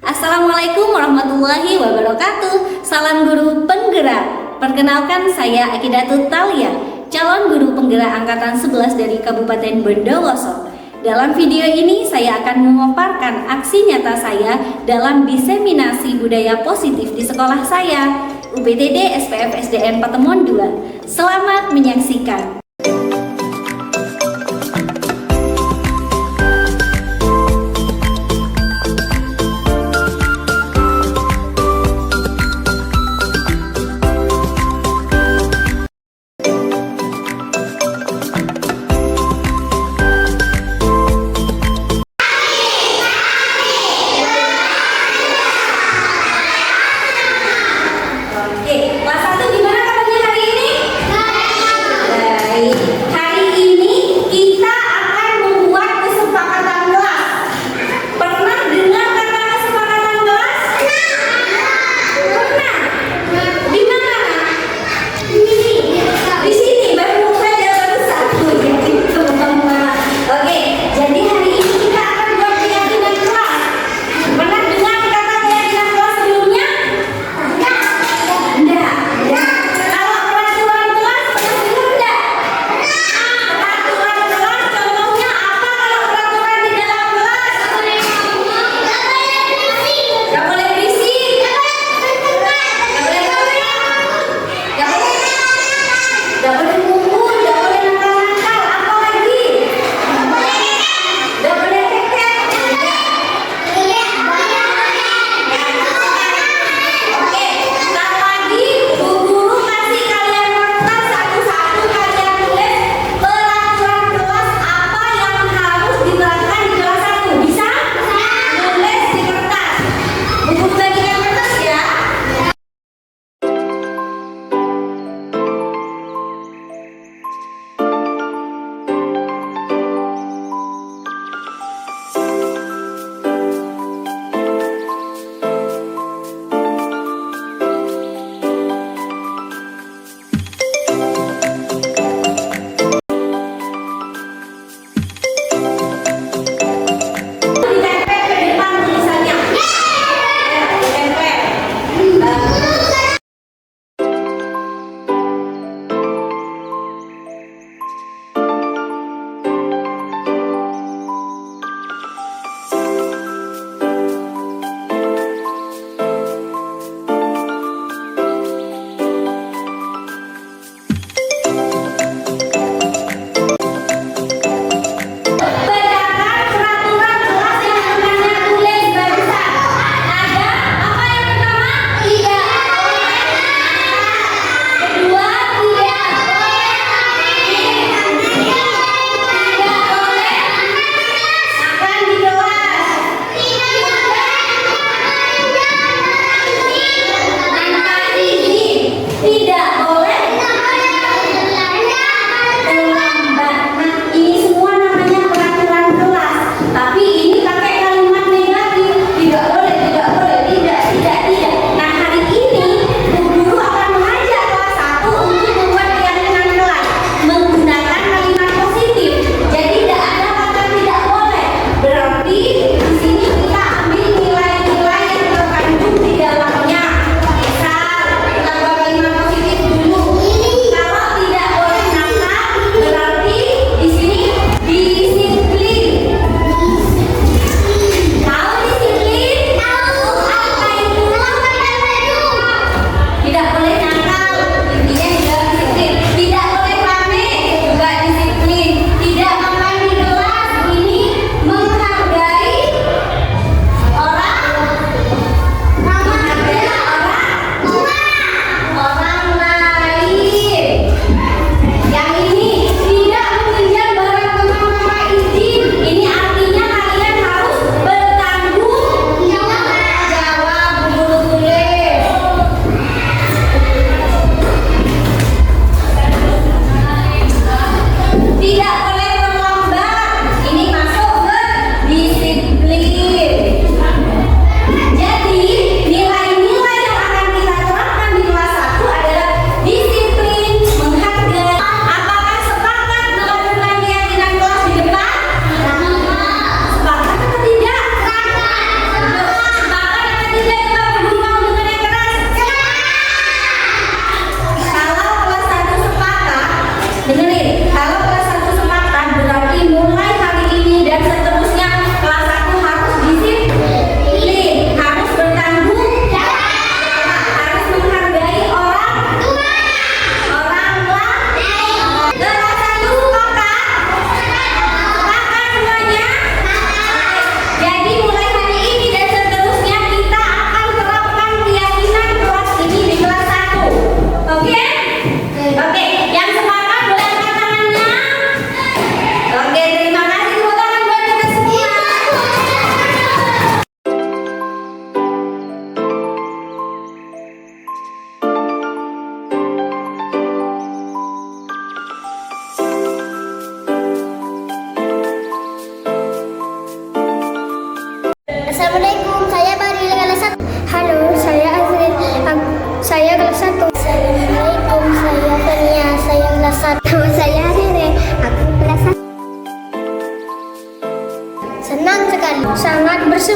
Assalamualaikum warahmatullahi wabarakatuh. Salam guru penggerak. Perkenalkan, saya Akidatut Talia, calon guru penggerak angkatan 11 dari Kabupaten Bondowoso. Dalam video ini saya akan memaparkan aksi nyata saya dalam diseminasi budaya positif di sekolah saya, UPTD SPF SDN Patemon 2. Selamat menyaksikan.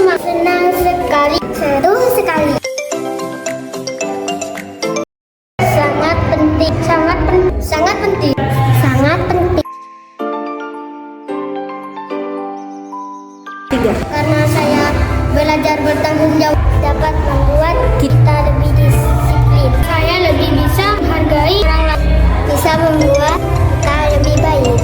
Senang sekali, seru sekali. Sangat penting, sangat penting, sangat penting, sangat penting. Karena saya belajar bertanggung jawab dapat membuat kita lebih disiplin. Saya lebih bisa menghargai orang lain, bisa membuat kita lebih baik.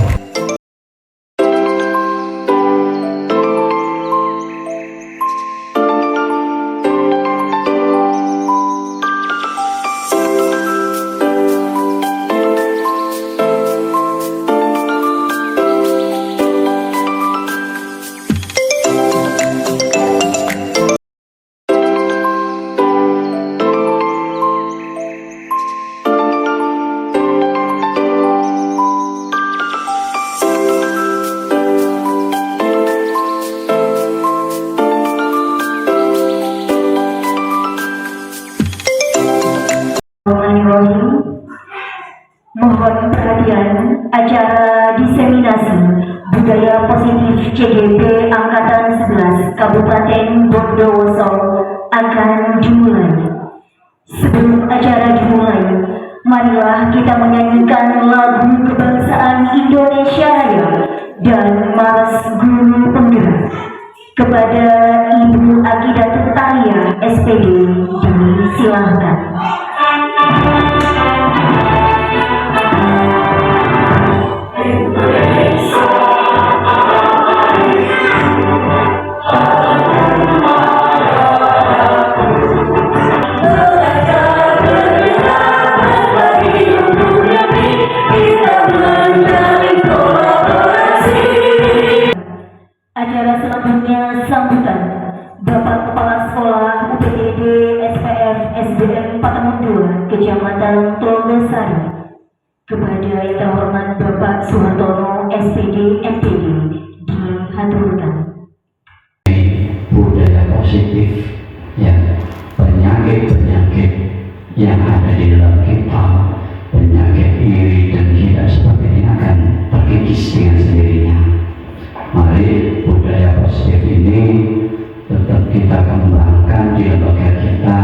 Mohon perhatian, acara diseminasi budaya positif CGP Angkatan 11 Kabupaten Bondowoso akan dimulai. Sebelum acara dimulai, marilah kita menyanyikan lagu kebangsaan Indonesia Raya dan Mas Guru Penggerak. Kepada Ibu Akidatul Talia SPD disilahkan. Acara selanjutnya sambutan Bapak Kepala Sekolah UPTD SPF SDM Patemon 2 Kecamatan Tolosari. Kepada yang terhormat Bapak Suhartono SPD MPD dihaturkan. Budaya positif ya, penyakit-penyakit yang ada di dalam kita, penyakit iri dan tidak seperti ini akan terkikis dengan sendirinya. Mari budaya positif ini tetap kita kembangkan di lembaga kita.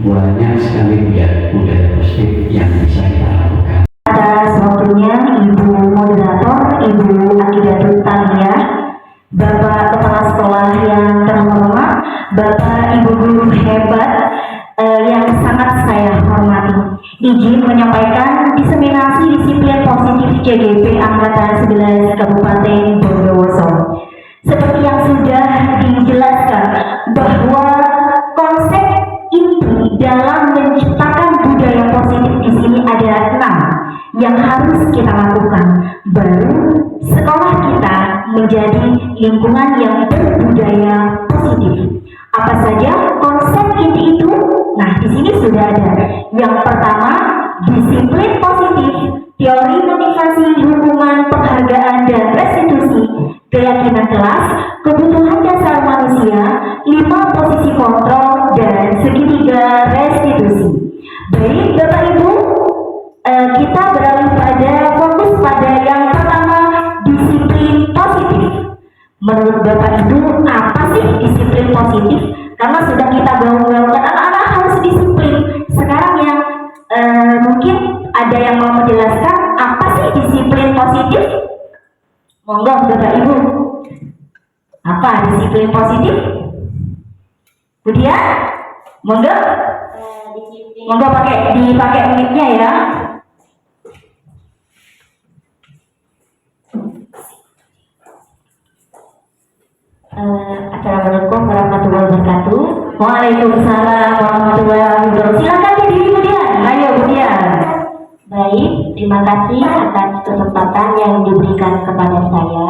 Banyak sekali budaya positif yang bisa kita lakukan. Atas waktunya Ibu Moderator, Ibu Akidatul Talia, Bapak Kepala Sekolah yang terhormat, Bapak Ibu Guru hebat yang sangat saya hormati. Izin menyampaikan diseminasi disiplin positif CGP Angkatan 11 Kabupaten Bondowoso. Seperti yang sudah dijelaskan bahwa konsep inti dalam menciptakan budaya positif di sini ada 6 yang harus kita lakukan. Baru sekolah kita menjadi lingkungan yang berbudaya positif. Apa saja konsep inti itu? Nah, di sini sudah ada. Yang pertama, disiplin positif, teori motivasi, hukuman, penghargaan, dan restitusi, keyakinan kelas, kebutuhan dasar manusia, 5 posisi kontrol, dan segitiga restitusi. Baik, Bapak Ibu, kita beralih pada fokus pada yang pertama, disiplin positif. Menurut Bapak Ibu, apa sih disiplin positif? Karena sudah kita gaung-gaungkan anak-anak harus disiplin. Sekarang yang mungkin ada yang mau menjelaskan apa sih disiplin positif? Monggo Bapak Ibu. Apa disiplin positif? Budia? Monggo. Monggo dipakai mic-nya ya. Assalamualaikum warahmatullahi wabarakatuh. Waalaikumsalam warahmatullahi wabarakatuh. Silakan diri kemudian. Ayo kemudian. Baik, terima kasih atas kesempatan yang diberikan kepada saya.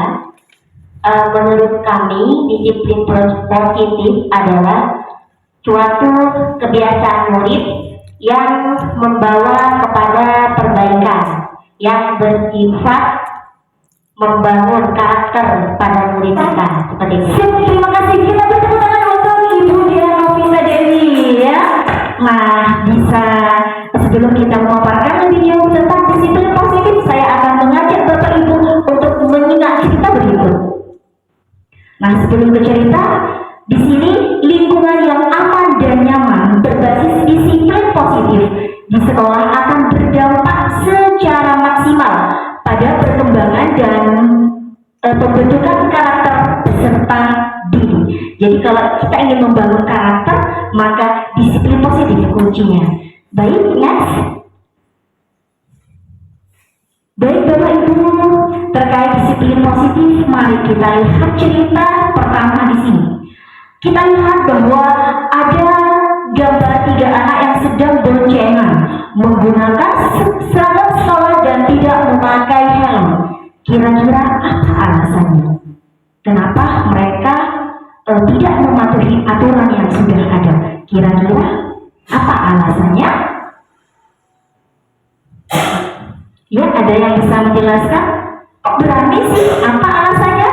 Menurut kami, disiplin positif adalah suatu kebiasaan murid yang membawa kepada perbaikan, yang bersifat membangun karakter pada murid kita, seperti itu. Terima kasih. Kita bertepuk tangan untuk Ibu Dianovisa Dewi ya. Nah, bisa sebelum kita memaparkan lebih jauh tentang disiplin positif, saya akan mengajak Bapak Ibu untuk menyimak cerita berikut. Nah, sebelum bercerita, di sekolah akan berdampak secara maksimal pada perkembangan dan pembentukan karakter peserta didik. Jadi kalau kita ingin membangun karakter, maka disiplin positif kuncinya. Baik, next. Baik Bapak Ibu, terkait disiplin positif, mari kita lihat cerita pertama di sini. Kita lihat bahwa ada gambar 3 anak yang sedang boncengan menggunakan seragam sekolah dan tidak memakai helm. Kira-kira apa alasannya? Kenapa mereka tidak mematuhi aturan yang sudah ada? Kira-kira apa alasannya? Ya, ada yang bisa menjelaskan? Kok berani sih? Apa alasannya?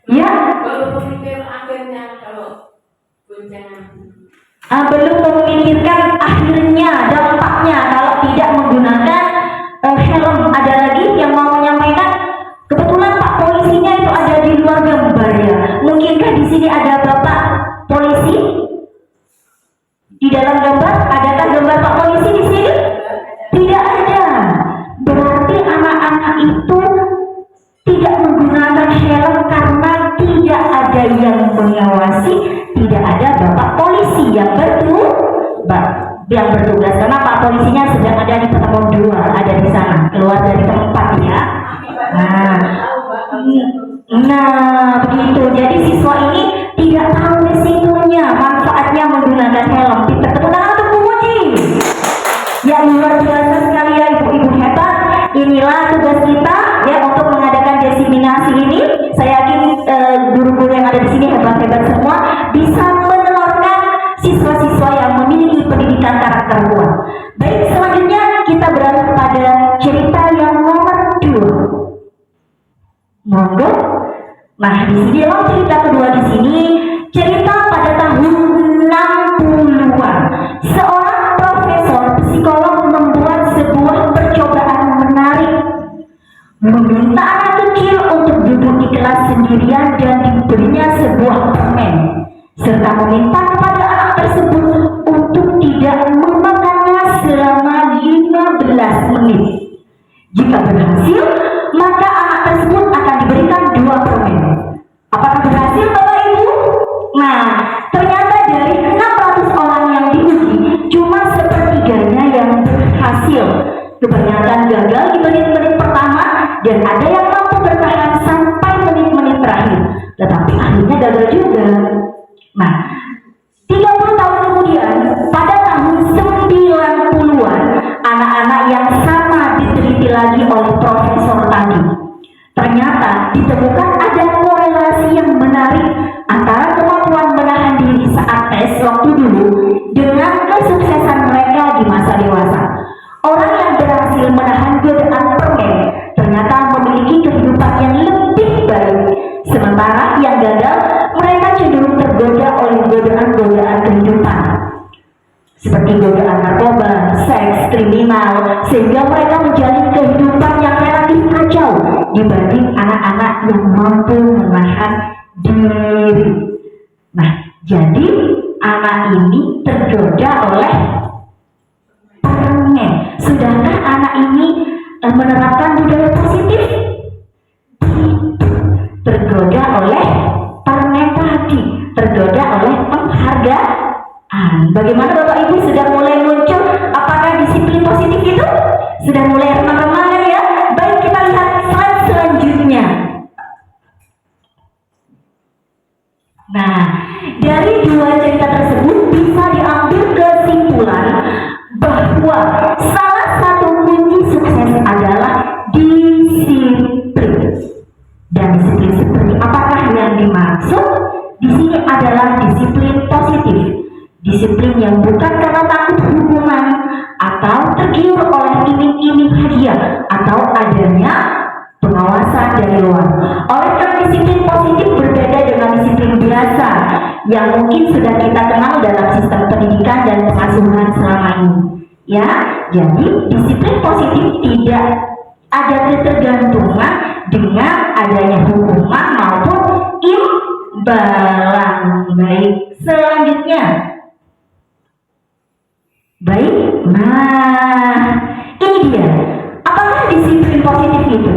Ya, Baru pemikir akhirnya kalau goncangan. belum memikirkan akhirnya, dampaknya kalau tidak menggunakan helm. Ada lagi yang mau menyampaikan? Kebetulan Pak polisinya itu ada di luar gambar ya. Mungkinkah di sini ada Bapak polisi? Di dalam gambar, adakah gambar Pak polisi di sini? Tidak ada. Berarti anak-anak itu tidak menggunakan helm karena tidak ada yang mengawasi, tidak ada Bapak polisi yang bertugas. Karena Pak polisinya sedang ada di pertemuan 2, ada di sana, keluar dari tempat ya. Nah, begitu. Jadi siswa ini tidak tahu risikonya, manfaatnya menggunakan helm. Kita tepuk tangan untuk Bu Muji. Ya, luar biasa sekali ya ibu-ibu hebat. Inilah tugas kita ya untuk mengadakan diseminasi ini. Saya yakin guru-guru yang ada di sini hebat-hebat semua, bisa menelurkan siswa-siswa yang memiliki pendidikan karakter kuat. Baik, selanjutnya kita beralih pada cerita yang nomor 2. Monggo. Nah, di sini dalam cerita kedua di sini cerita pada tahun 60-an. Seorang profesor psikolog membuat sebuah percobaan menarik. Meminta anak kecil untuk duduk di kelas sendirian dan diberinya sebuah permen, serta meminta kepada anak tersebut untuk tidak memakannya selama 15 menit. Jika berhasil, maka anak tersebut akan diberikan 2 permen. Apakah berhasil Bapak Ibu? Nah, ternyata dari 600 orang yang diuji, cuma sepertiganya yang berhasil. Kebanyakan gagal di menit-menit pertama dan ada yang mampu bertahan sampai menit-menit terakhir. Tetapi akhirnya gagal juga. Nah, 30 tahun kemudian, pada tahun 90-an, anak-anak yang sama diteliti lagi oleh profesor tadi. Ternyata ditemukan ada korelasi yang menarik antara kemampuan menahan diri saat tes waktu dulu dengan kesuksesan mereka di masa dewasa. Orang yang berhasil menahan godaan permen ternyata memiliki kehidupan yang lebih baik. Sementara yang gagal, mereka cenderung tergoda oleh godaan-godaan kehidupan, seperti godaan narkoba, seks, kriminal, sehingga mereka menjalani kehidupan yang relatif kacau dibanding anak-anak yang mampu menahan diri. Nah, jadi anak ini tergoda oleh permen. Sudahkah anak ini menerapkan budaya positif? Tergoda oleh permen tadi, tergoda oleh penghargaan. Bagaimana Bapak Ibu sudah mulai muncul? Apakah disiplin positif itu sudah mulai remang-remang ya? Baik, kita lihat slide selanjutnya. Nah, dari 2 cerita tersebut bisa diambil kesimpulan bahwa salah satu kunci sukses adalah disiplin. Dan disiplin seperti apakah yang dimaksud? Di sini adalah disiplin positif. Disiplin yang bukan karena takut hukuman atau tergiur oleh iming-iming hadiah atau adanya pengawasan dari luar. Oleh karena disiplin positif berbeda dengan disiplin biasa yang mungkin sudah kita kenal dalam sistem pendidikan dan pengasuhan selama ini. Ya, jadi disiplin positif tidak ada ketergantungan dengan adanya hukuman maupun imbalan. Baik, selanjutnya Baik, nah ini dia. Apakah disiplin positif itu?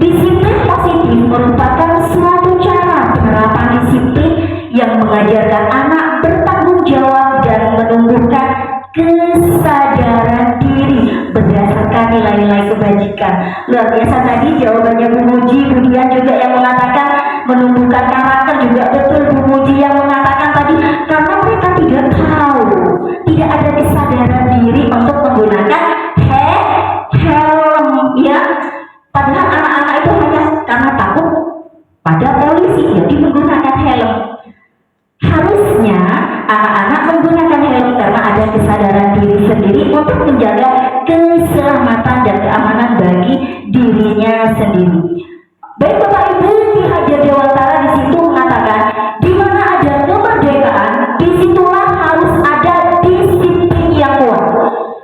Disiplin positif merupakan suatu cara penerapan disiplin yang mengajarkan anak bertanggung jawab dan menumbuhkan kesadaran diri berdasarkan nilai-nilai kebajikan. Luar biasa tadi jawabannya Bu Muji, kemudian juga yang mengatakan menumbuhkan karakter juga betul Bu Muji yang mengatakan tadi karena mereka tidak tahu, tidak ada kesadaran diri untuk menggunakan helm ya. Padahal anak-anak itu hanya karena takut pada polisi jadi menggunakan helm. Harusnya anak-anak menggunakan helm karena ada kesadaran diri sendiri untuk menjaga keselamatan dan keamanan bagi dirinya sendiri. Baik Bapak Ibu, Ki Hajar Dewantara di situ mengatakan, di mana ada kemerdekaan, disitulah harus ada disiplin yang kuat.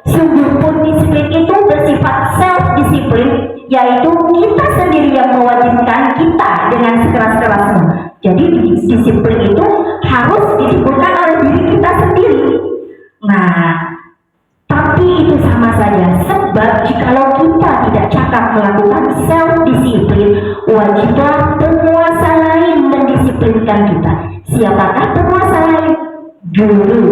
Sungguh pun disiplin itu bersifat self-disiplin, yaitu kita sendiri yang mewajibkan kita dengan sekeras-kerasnya. Jadi disiplin itu harus ditimbulkan oleh diri kita sendiri. Nah, tapi itu sama saja, sebab jikalau kita tidak cakap melakukan self-disiplin, wajiblah penguasa lain mendisiplinkan kita. Siapakah penguasa lain? Guru.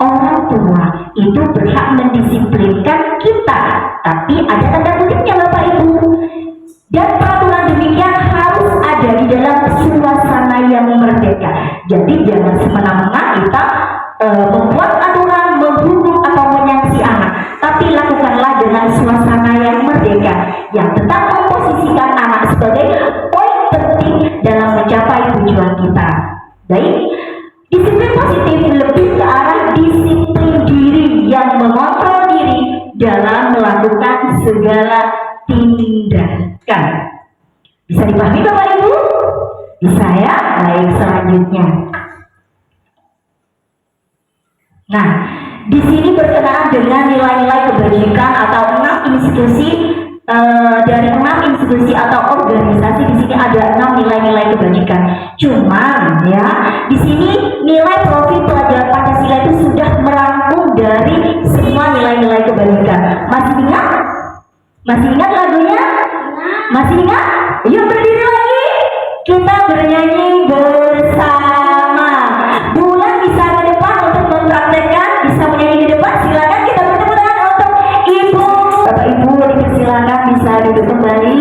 Orang tua itu berhak mendisiplinkan kita, tapi ada tanda kutipnya Bapak Ibu. Dan peraturan demikian harus ada di dalam suasana yang merdeka. Jadi jangan semena-mena kita membuat aturan, menghukum atau menyangsi anak, tapi lakukanlah dengan suasana yang merdeka, yang tetap memposisikan anak sebagai poin penting dalam mencapai tujuan kita. Baik, disiplin positif lebih ke arah disiplin diri yang mengontrol diri dalam melakukan segala tindakan. Bisa dipahami Bapak Ibu? Bisa ya? Baik, selanjutnya. Nah, di sini berkenaan dengan nilai-nilai kebajikan atau 6 institusi dari 6 institusi atau organisasi. Di sini ada 6 nilai-nilai kebajikan. Cuman ya, di sini nilai profil pelajar Pancasila itu sudah merangkum dari semua nilai-nilai kebajikan. Masih ingat? Masih ingat lagunya? Masih ingat? Yuk berdiri lagi. Kita bernyanyi bersama. Bulan bisa ke depan untuk mempraktekkan, bisa menyanyi di depan. Silakan kita bertepuk tangan untuk Ibu. Bapak Ibu dipersilakan bisa duduk kembali.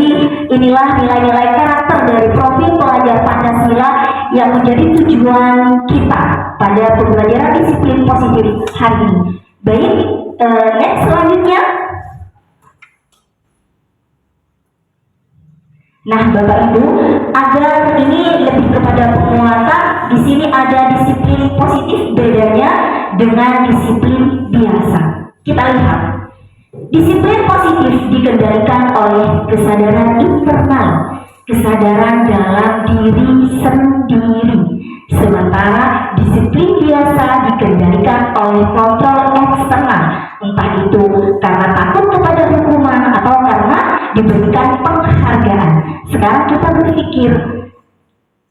Inilah nilai-nilai karakter dari profil pelajar Pancasila yang menjadi tujuan kita pada pembelajaran disiplin positif hari ini. Baik, next selanjutnya. Nah, Bapak Ibu, agar ini lebih kepada penguatan, di sini ada disiplin positif, bedanya dengan disiplin biasa. Kita lihat, disiplin positif dikendalikan oleh kesadaran internal, kesadaran dalam diri sendiri. Sementara disiplin biasa dikendalikan oleh kontrol eksternal, entah itu karena takut kepada hukuman atau karena diberikan penghargaan. Sekarang kita berpikir,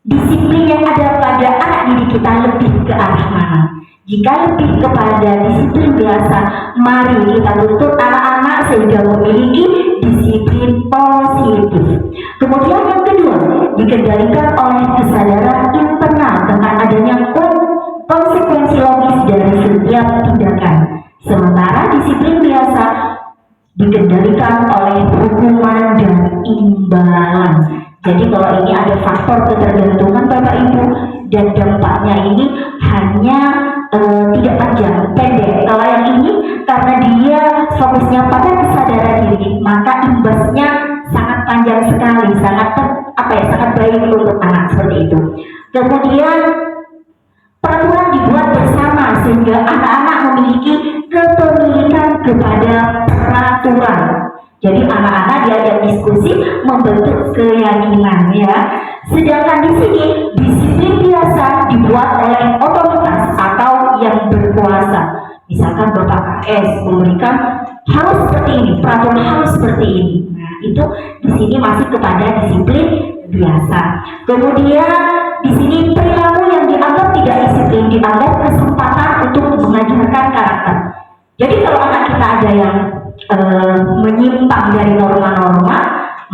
disiplin yang ada pada anak didik kita lebih ke arah mana? Jika lebih kepada disiplin biasa, mari kita tuntut anak-anak sehingga memiliki disiplin positif. Kemudian yang kedua, dikendalikan oleh kesadaran internal tentang adanya konsekuensi logis dari setiap tindakan. Sementara disiplin biasa dikendalikan oleh hukuman dan imbalan. Jadi kalau ini ada faktor ketergantungan Bapak Ibu, dan dampaknya ini hanya tidak panjang, pendek. Kalau yang ini karena dia fokusnya pada kesadaran diri, maka imbasnya sangat panjang sekali, sangat baik untuk anak seperti itu. Kemudian peraturan dibuat bersama sehingga anak-anak memiliki kepemilikan kepada peraturan. Jadi anak-anak diajak diskusi membentuk keyakinan ya. Sedangkan di sini disiplin biasa dibuat oleh otoritas atau yang berkuasa. Misalkan Bapak KS memberikan harus seperti ini, peraturan harus seperti ini. Nah, itu di sini masih kepada disiplin biasa. Kemudian di sini perilaku yang dianggap tidak disiplin dianggap kesempatan untuk mengajarkan karakter. Jadi kalau anak kita ada yang menyimpang dari norma-norma,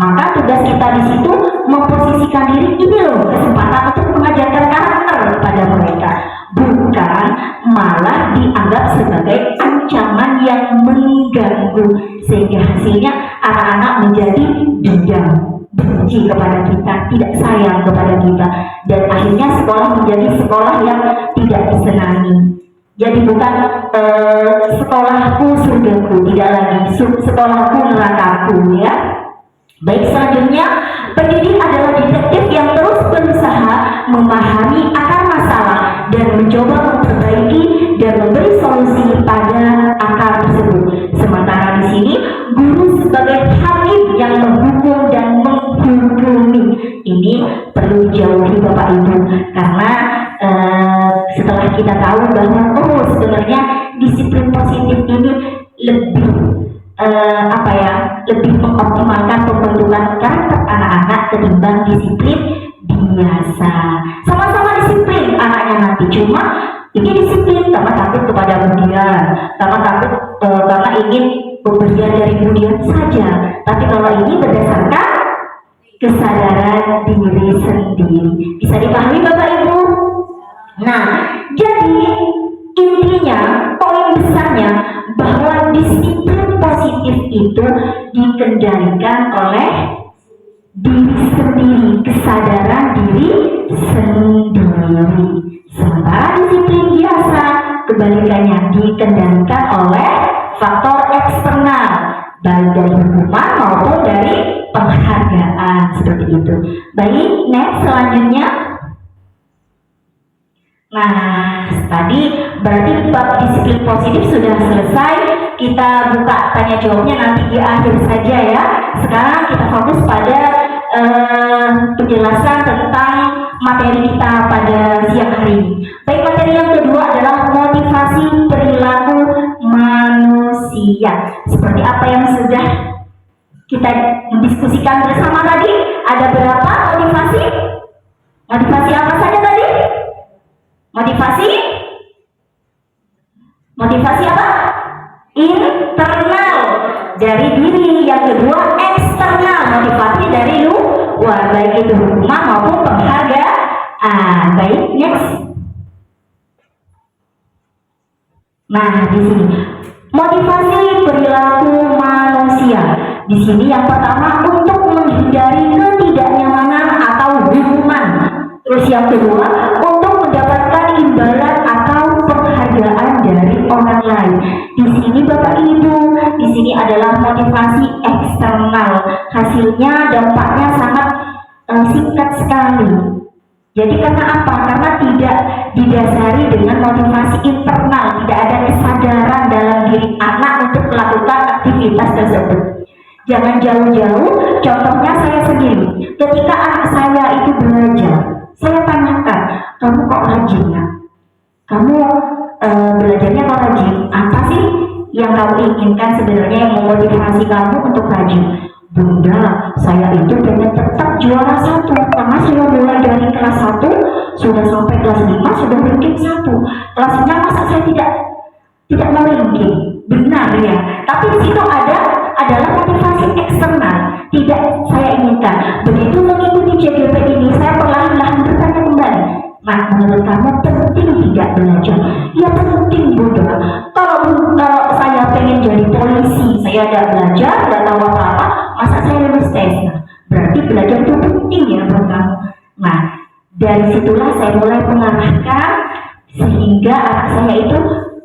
maka tugas kita di situ memposisikan diri, ini loh kesempatan untuk mengajarkan karakter pada mereka, bukan malah dianggap sebagai ancaman yang mengganggu, sehingga hasilnya anak-anak menjadi dendam, benci kepada kita, tidak sayang kepada kita, dan akhirnya sekolah menjadi sekolah yang tidak disenangi. Jadi bukan sekolahku surgaku, tidak lagi sekolahku nerakaku, ya. Baik, selanjutnya, pendidik adalah detektif yang terus berusaha memahami akar masalah dan mencoba memperbaiki dan memberi solusi pada akar tersebut. Sementara di sini, guru sebagai hakim yang menghukum dan menghukumi. Ini perlu dijauhi Bapak Ibu, karena setelah kita tahu bahwa sebenarnya disiplin positif ini lebih lebih mengoptimalkan pembentukan karakter anak-anak ketimbang disiplin biasa. Sama-sama disiplin anaknya nanti, cuma ini disiplin karena takut kepada kemudian, karena takut karena ingin pemberian dari kemudian saja. Tapi kalau ini berdasarkan kesadaran diri sendiri. Bisa dipahami Bapak Ibu? Nah, jadi intinya, poin besarnya bahwa disiplin positif itu dikendalikan oleh diri sendiri, kesadaran diri sendiri. Sementara disiplin biasa kebalikannya dikendalikan oleh faktor eksternal, baik dari hukuman maupun dari penghargaan, seperti itu. Baik, next selanjutnya. Nah, tadi berarti bab disiplin positif sudah selesai. Kita buka tanya jawabnya nanti di akhir saja ya. Sekarang kita fokus pada penjelasan tentang materi kita pada siang hari ini. Baik, materi yang kedua adalah motivasi perilaku manusia. Seperti apa yang sudah kita diskusikan bersama tadi, ada berapa motivasi? Motivasi apa saja tadi? Motivasi apa? Internal dari diri. Yang kedua eksternal, motivasi dari luar, baik itu hukuman maupun penghargaan. Baik, next. Nah, di sini motivasi perilaku manusia. Di sini yang pertama untuk menghindari ketidaknyamanan atau hukuman. Terus yang kedua untuk mendapatkan imbalan atau penghargaan dari orang lain. Di sini Bapak Ibu, di sini adalah motivasi eksternal. Hasilnya dampaknya sangat singkat sekali. Jadi karena apa? Karena tidak didasari dengan motivasi internal, tidak ada kesadaran dalam diri anak untuk melakukan aktivitas tersebut. Jangan jauh-jauh, contohnya saya sendiri. Ketika anak saya itu belajar, saya tanyakan, kamu kok rajin ya? Kamu belajarnya kok rajin? Apa sih yang kamu inginkan sebenarnya yang memotivasi kamu untuk rajin? Bunda, saya itu pengen tetap juara 1 karena saya mulai dari kelas 1 sudah sampai kelas 5 sudah ranking 1. Kelas 6 masa saya tidak mau ranking? Benar ya. Tapi di situ adalah motivasi eksternal, tidak saya inginkan. Begitu mengikuti CGP ini, saya perlahan-lahan bertanya kembali. Nah, menurut kamu penting tidak belajar? Ya penting Bunda. Kalau saya pengen jadi polisi, saya tidak belajar, tidak tahu apa-apa, masa saya lulus tes? Nah, berarti belajar itu penting ya buat kamu. Nah, dari situlah saya mulai mengarahkan sehingga anak saya itu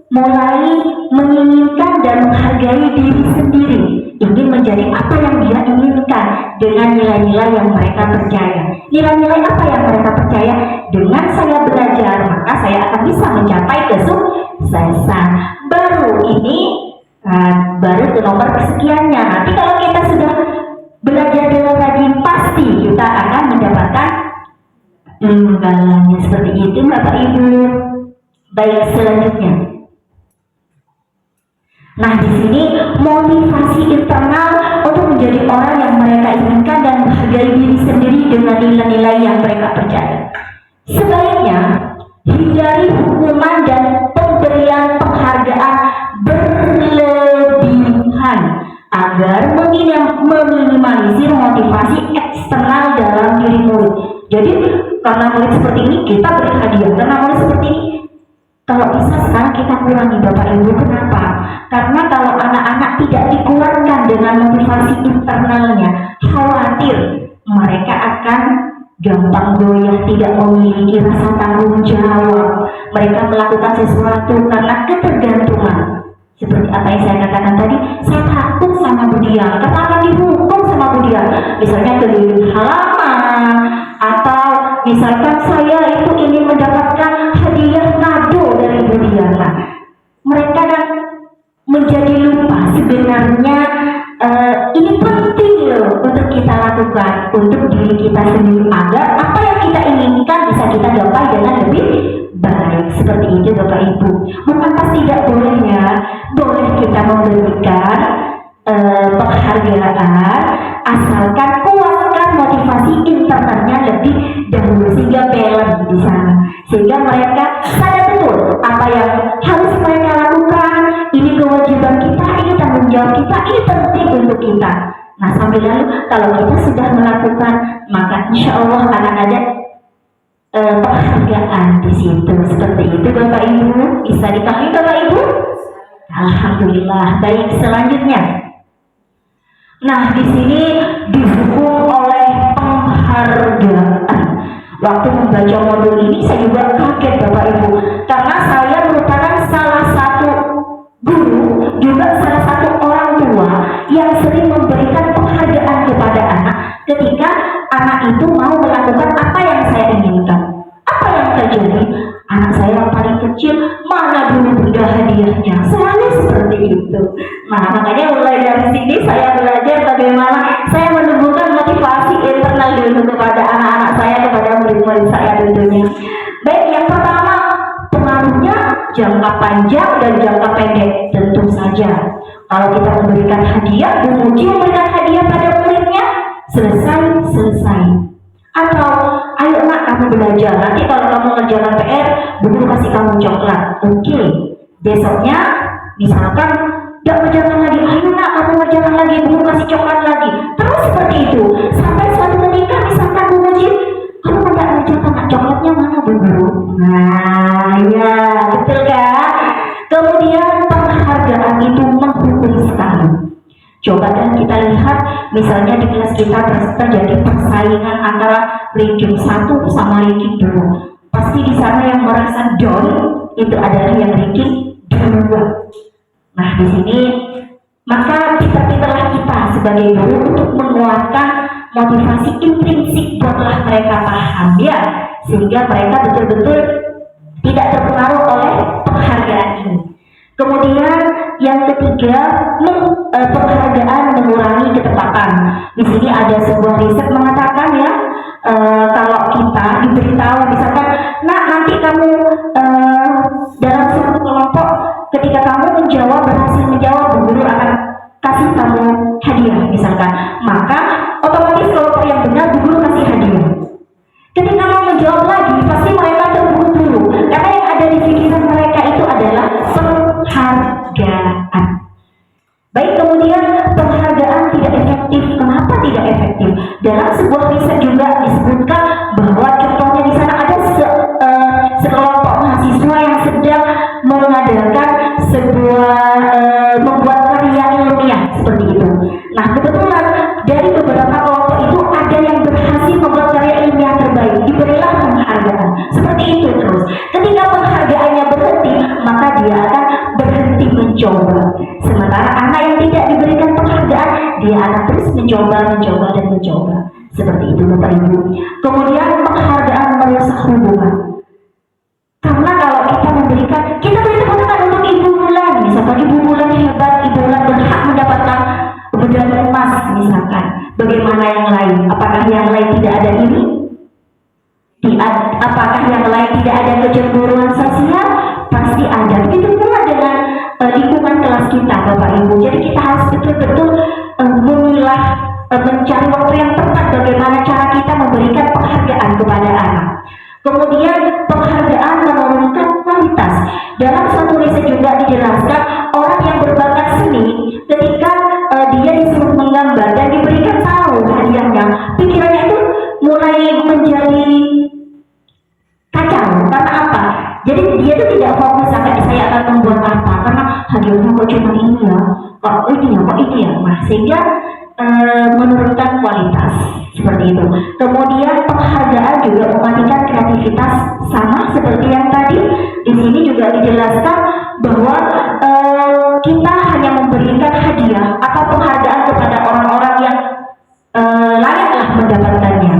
mulai menginginkan dan menghargai diri sendiri, ingin menjadi apa yang dia inginkan dengan nilai-nilai yang mereka percaya. Nilai-nilai apa yang mereka percaya? Dengan saya belajar, maka saya akan bisa mencapai kesuksesan. Baru ini, baru ke nomor kesekiannya. Nanti kalau kita sudah belajar dengan rajin, pasti kita akan mendapatkan imbalannya. Seperti itu Bapak Ibu. Baik, selanjutnya. Nah, di sini motivasi internal untuk menjadi orang yang mereka inginkan dan menghargai diri sendiri dengan nilai-nilai yang mereka percaya. Sebaiknya hindari hukuman dan pemberian penghargaan motivasi eksternal dalam diri murid. Jadi karena murid seperti ini kita beri hadiah, karena murid seperti ini kalau bisa sekarang kita kurangi Bapak Ibu. Kenapa? Karena kalau anak-anak tidak dikuatkan dengan motivasi internalnya, khawatir mereka akan gampang goyah, tidak memiliki rasa tanggung jawab. Mereka melakukan sesuatu karena ketergantungan. Seperti apa yang saya katakan tadi, saya takut sama Budian, karena akan dihukum sama Budian. Misalnya keliling halaman, atau misalkan saya itu ingin mendapatkan hadiah kado dari Budian. Nah, mereka kan menjadi lupa sebenarnya ini penting loh untuk kita lakukan untuk diri kita sendiri agar apa yang kita inginkan bisa kita gapai dengan lebih baik. Seperti itu Bapak Ibu. Bukan pas tidak bolehnya, boleh kita memberikan penghargaan asalkan kuatkan motivasi internalnya lebih dahulu sehingga balance di sana, sehingga mereka sadar betul apa yang harus mereka lakukan. Ini kewajiban kita, ini tanggung jawab kita, ini penting untuk kita. Nah, sambil lalu kalau kita sudah melakukan, maka insya Allah akan ada penghargaan di situ. Seperti itu Bapak Ibu, bisa dipahami Bapak Ibu? Alhamdulillah. Baik, selanjutnya. Nah, di sini didukung oleh penghargaan. Waktu membaca modul ini saya juga kaget Bapak Ibu, karena saya merupakan salah satu guru, juga salah satu orang tua yang sering memberikan penghargaan kepada anak ketika anak itu mau melakukan apa yang saya inginkan. Apa yang terjadi? Anak saya yang paling kecil, mana dulu bunda hadiahnya, selalu seperti itu. Nah, makanya mulai dari sini saya belajar bagaimana saya menumbuhkan motivasi internal dulu kepada anak-anak saya, kepada murid-murid saya tentunya. Baik, yang pertama, pengaruhnya jangka panjang dan jangka pendek. Tentu saja kalau kita memberikan hadiah, Bu Muji memberikan hadiah pada muridnya, selesai. Atau ayo nak kamu belajar, nanti kalau kamu ngerjakan PR, Bu Guru kasih kamu coklat. Oke, besoknya misalkan gak ngerjakan lagi, ayo nak kamu ngerjakan lagi, Bu Guru kasih coklat lagi. Terus seperti itu sampai suatu ketika misalkan Bu Muji, kamu tidak ngerjakan, nak coklatnya mana Bu Guru? Nah ya betul kan. Kemudian penghargaan itu menghukum sekali. Coba dan kita lihat misalnya di kelas kita terjadi persaingan antara ranking 1 sama ranking 2. Pasti di sana yang merasa down itu adalah yang ranking 2. Nah, di sini maka pintar-pintarlah kita sebagai guru untuk menguatkan motivasi intrinsik, buatlah mereka paham ya, sehingga mereka betul-betul tidak terpengaruh oleh penghargaan ini. Kemudian yang ketiga, penghargaan mengurangi ketepatan. Di sini ada sebuah riset mengatakan ya, kalau kita diberitahu misalkan, nah nanti kamu dalam suatu kelompok, ketika kamu berhasil menjawab, Bu Guru akan kasih kamu hadiah misalkan, maka otomatis kelompok yang benar Bu Guru kasih hadiah. Ketika mau menjawab lagi, pasti mereka terburu-buru karena yang ada di pikiran mereka itu adalah penghargaan. Baik, kemudian penghargaan tidak efektif. Kenapa tidak efektif? Dalam sebuah riset juga disebutkan bahwa contohnya di sana ada sekelompok mahasiswa yang sedang mengadakan sebuah membuat karya ilmiah seperti itu. Nah, kebetulan dari beberapa kelompok itu ada yang berhasil membuat karya ilmiah terbaik, diberilah penghargaan. Seperti itu terus. Ketika penghargaannya berhenti, maka dia akan berhenti mencoba. Sementara anak yang tidak diberikan penghargaan, dia akan terus mencoba. Seperti itu Bapak Ibu. Kemudian penghargaan merusak hubungan. Karena kalau kita memberikan, kita beri tepuk tangan untuk Ibu Bulan, misalkan Ibu Bulan hebat, Ibu Bulan berhak mendapatkan medali emas misalkan. Bagaimana yang lain? Apakah yang lain tidak ada ini? Apakah yang lain tidak ada kecemburuan sosial? Pasti ada. Begitu pula dengan lingkungan kelas kita Bapak Ibu. Jadi kita harus betul-betul memilah, mencari waktu yang tepat bagaimana cara kita memberikan penghargaan kepada anak. Kemudian penghargaan menurunkan kualitas. Dalam suatu riset juga dijelaskan orang yang berbakat seni ketika dia disuruh menggambar dan diberikan tahu hadiahnya, Karena apa? Jadi dia tuh tidak fokus sampai saya akan membuat apa, karena hadiahnya kok cuma ini ya, kok ini ya, nah sehingga menurunkan kualitas seperti itu. Kemudian penghargaan juga mematikan kreativitas, sama seperti yang tadi. Di sini juga dijelaskan bahwa kita hanya memberikan hadiah atau penghargaan kepada orang-orang yang layaklah mendapatkannya.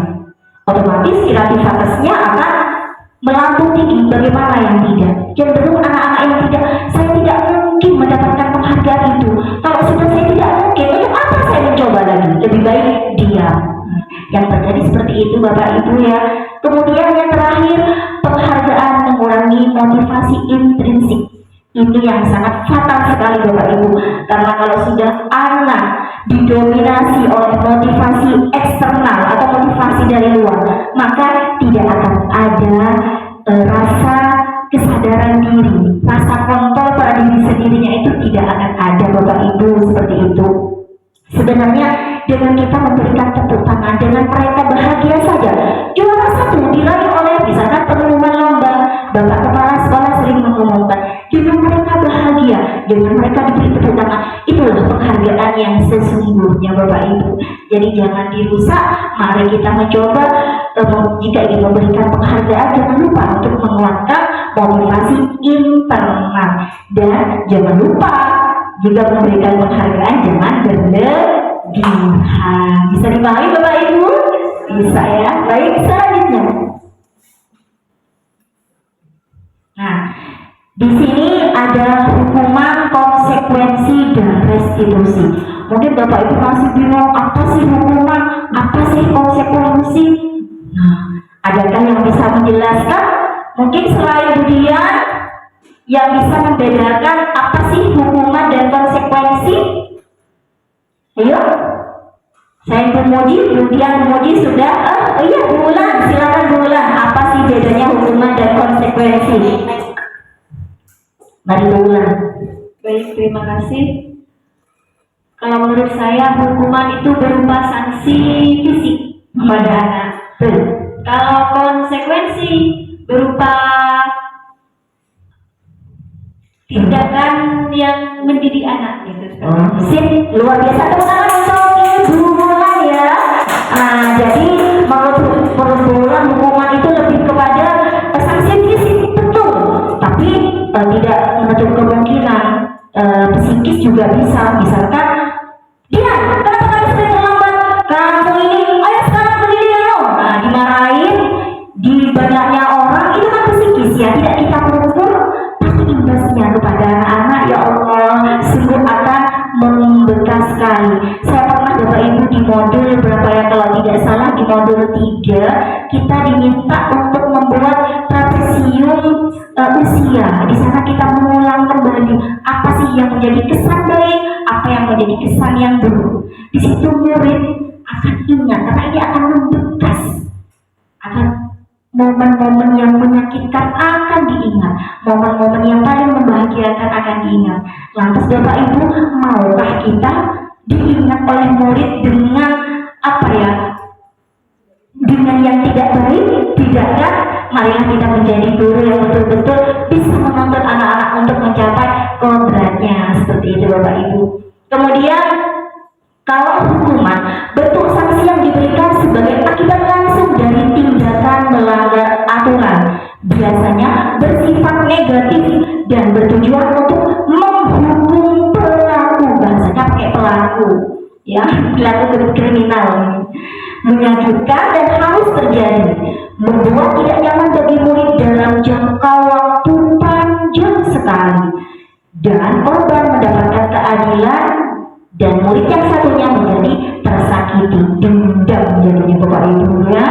Otomatis kreativitasnya akan melambung tinggi. Bagaimana yang tidak? Cenderung anak-anak yang tidak, saya tidak mungkin mendapatkan penghargaan itu. Kalau sudah saya tidak mungkin, untuk apa saya mencoba lagi? Lebih baik diam. Yang terjadi seperti itu Bapak Ibu ya. Kemudian yang terakhir, penghargaan mengurangi motivasi intrinsik. Ini yang sangat fatal sekali Bapak Ibu. Karena kalau sudah anak didominasi oleh motivasi eksternal atau motivasi dari luar, maka tidak akan ada rasa kesadaran diri, rasa kontrol pada diri sendirinya itu tidak akan ada Bapak Ibu seperti itu. Sebenarnya dengan kita memberikan tepuk tangan, dengan mereka bahagia saja, juara satu diraih oleh misalkan pengumuman lomba, Bapak Kepala Sekolah sering mengumumkan, dengan mereka bahagia, dengan mereka diberi tepuk tangan, itulah penghargaan yang sesungguhnya Bapak Ibu. Jadi jangan dirusak, mari kita mencoba jika ingin memberikan penghargaan, jangan lupa untuk menguatkan motivasi internal, dan jangan lupa jika memberikan penghargaan jangan berlebihan. Bisa dipahami Bapak Ibu? Bisa ya. Baik, selanjutnya. Nah, di sini ada hukuman, konsekuensi, dan restitusi. Mungkin Bapak Ibu masih bingung, apa sih hukuman, apa sih konsekuensi? Nah, adakah yang bisa menjelaskan? Mungkin selain Budian, yang bisa membedakan apa sih hukuman dan konsekuensi? Ayo, saya Bumuji, Budian Bumuji sudah. Iya, Bulan, silakan Bulan. Apa sih bedanya hukuman dan konsekuensi? Mari Bulan. Baik, terima kasih. Kalau menurut saya hukuman itu berupa sanksi fisik kepada anak. Kalau konsekuensi berupa tindakan yang mendidik anak gitu. Sip, luar biasa. Tepuk tangan untuk Ibu Bulan ya. Nah, jadi menurut Bulan hukuman itu lebih kepada sanksi fisik, betul. Tapi tidak menutup kemungkinan psikis juga bisa. Misalkan, dia kenapa kamu sudah terlambat? Kamu ini, ayo sekarang berdiri dulu. Nah, dimarahin di banyaknya orang, itu kan psikis ya, tidak kita pukul, tapi imbasnya kepada anak-anak ya Allah sungguh akan membekas sekali. Saya pernah Bapak Ibu di modul berapa ya, kalau tidak salah di modul 3 kita diminta untuk membuat trapesium usia. Di sana kita mengulang kembali apa sih yang menjadi kesan baik, apa yang menjadi kesan yang buruk. Di situ murid akan ingat, karena ini akan membekas, akan momen-momen yang menyakitkan akan diingat, momen-momen yang paling membahagiakan akan diingat. Lantas Bapak Ibu, maukah kita diingat oleh murid dengan apa ya, dengan yang tidak baik? Tidak kan? Marilah kita menjadi guru yang betul-betul bisa menuntut anak-anak untuk mencapai kodratnya, seperti itu Bapak Ibu. Kemudian kalau hukuman, bentuk sanksi yang diberikan sebagai akibat langsung dari tindakan melanggar aturan, biasanya bersifat negatif dan bertujuan untuk menghukum pelaku. Bahasanya pakai pelaku, ya, pelaku kriminal, menyakitkan dan harus terjadi, membuat tidak nyaman bagi murid dalam jangka waktu panjang sekali, dan korban mendapatkan keadilan dan murid yang satunya menjadi tersakiti, dendam jadinya Bapak Ibu ya.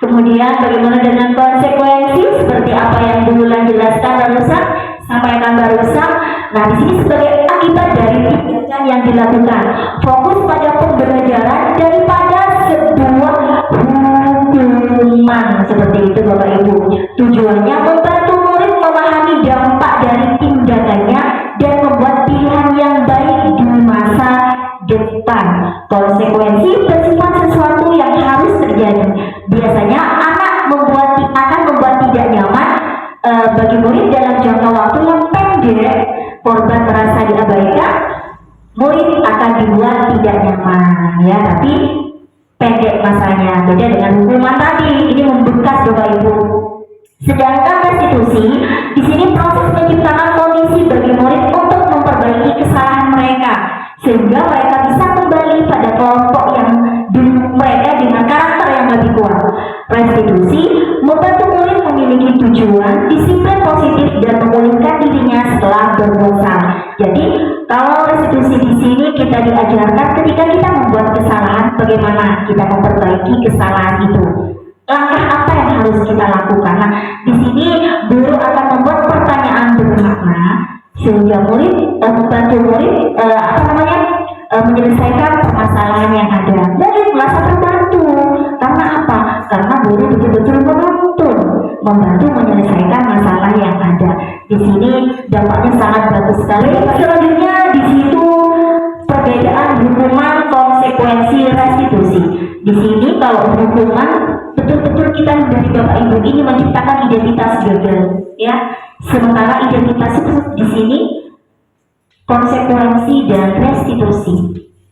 Kemudian bagaimana dengan konsekuensi, seperti apa yang Bulan jelaskan barusan, sampaikan barusan. Nah, di sini sebagai akibat dari tindakan yang dilakukan, fokus pada pembelajaran daripada sebuah hukuman, seperti itu Bapak Ibu. Tujuannya membantu murid memahami dampak dari tindakannya dan membuat pilihan yang baik di masa depan. Konsekuensi bersifat sesuatu yang harus terjadi. Biasanya anak akan membuat tidak nyaman bagi murid dalam jangka waktu yang pendek, korban merasa diabaikan, murid akan dibuat tidak nyaman, ya, tapi pendek masanya. Beda dengan hukuman tadi, ini membekas Bapak Ibu. Sedangkan restitusi, di sini proses menciptakan kondisi bagi murid untuk memperbaiki kesalahan mereka, sehingga mereka bisa kembali pada kelompok yang mereka dengan karakter yang lebih kuat. Restitusi membantu murid memiliki tujuan, disiplin positif dan memulihkan dirinya setelah berbuat salah. Jadi kalau restitusi di sini kita diajarkan ketika kita membuat kesalahan, bagaimana kita memperbaiki kesalahan itu. Langkah apa yang harus kita lakukan? Nah, di sini guru akan membuat pertanyaan bermakna sehingga murid membantu murid menyelesaikan permasalahan yang ada. Murid merasa terbantu. Karena apa? Karena guru betul-betul membantu menyelesaikan masalah yang ada. Di sini dampaknya sangat bagus sekali. Selanjutnya di situ perbedaan hukuman, konsekuensi, restitusi. Di sini kalau hukuman betul-betul kita dari Bapak Ibu ini menciptakan identitas gagal, ya. Sementara identitas itu di sini konsekuensi dan restitusi.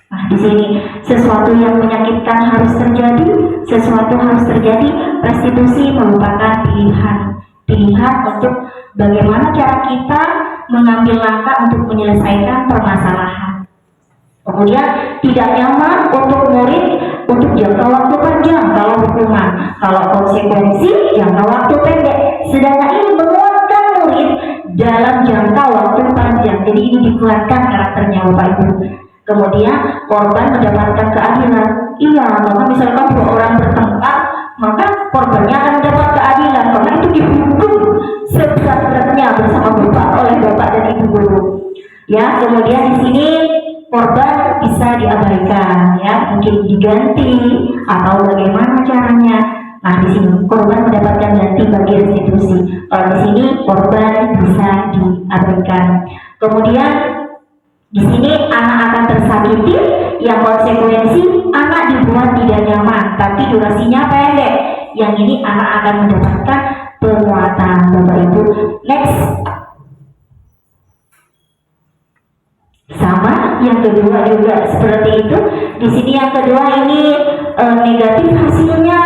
Nah, di sini sesuatu yang menyakitkan harus terjadi, sesuatu harus terjadi. Restitusi merupakan pilihan untuk bagaimana cara kita mengambil langkah untuk menyelesaikan permasalahan. Kemudian tidak nyaman untuk murid untuk jangka waktu panjang kalau hukuman, kalau konsekuensi jangka waktu pendek. Sedangkan ini menguatkan murid dalam jangka waktu panjang. Jadi ini dikuatkan karakternya Bapak Ibu. Kemudian korban mendapatkan keadilan. Iya, maka misalkan dua orang bertengkar, maka korbannya akan mendapat keadilan karena itu dihukum sebesar-besarnya bersama oleh Bapak dan Ibu guru. Ya, kemudian di sini korban bisa diabaikan, ya, mungkin diganti atau bagaimana caranya. Nah, di sini korban mendapatkan ganti bagi restitusi. Kalau di sini korban bisa diabaikan. Kemudian di sini anak akan tersakiti, yang konsekuensi anak dibuat tidak nyaman, tapi durasinya pendek. Yang ini anak akan mendapatkan penguatan, Bapak Ibu. Next. Sama, yang kedua juga seperti itu. Di sini yang kedua ini negatif hasilnya,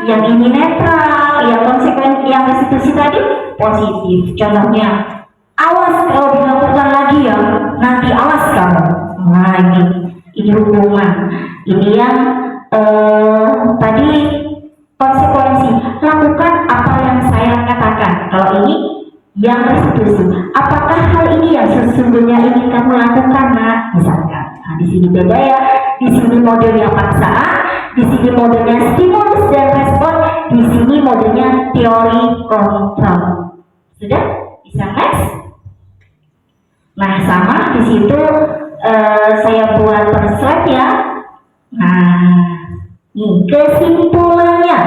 yang ini netral, yang konsekuensi, yang restitusi tadi positif. Contohnya, awas kalau dilakukan lagi ya, nanti awas kamu. Nah, ini hukuman. Ini yang tadi konsekuensi, lakukan apa yang saya katakan. Kalau ini yang restitusi, apakah hal ini yang sesungguhnya ingin kamu lakukan, nak? Misalkan, nah, di sini beda ya. Di sini modelnya paksaan, di sini modelnya stimulus dan respon, di sini modelnya teori kontrol. Sudah bisa next? Nah, sama di situ saya buat per slide ya. Nah, ini kesimpulannya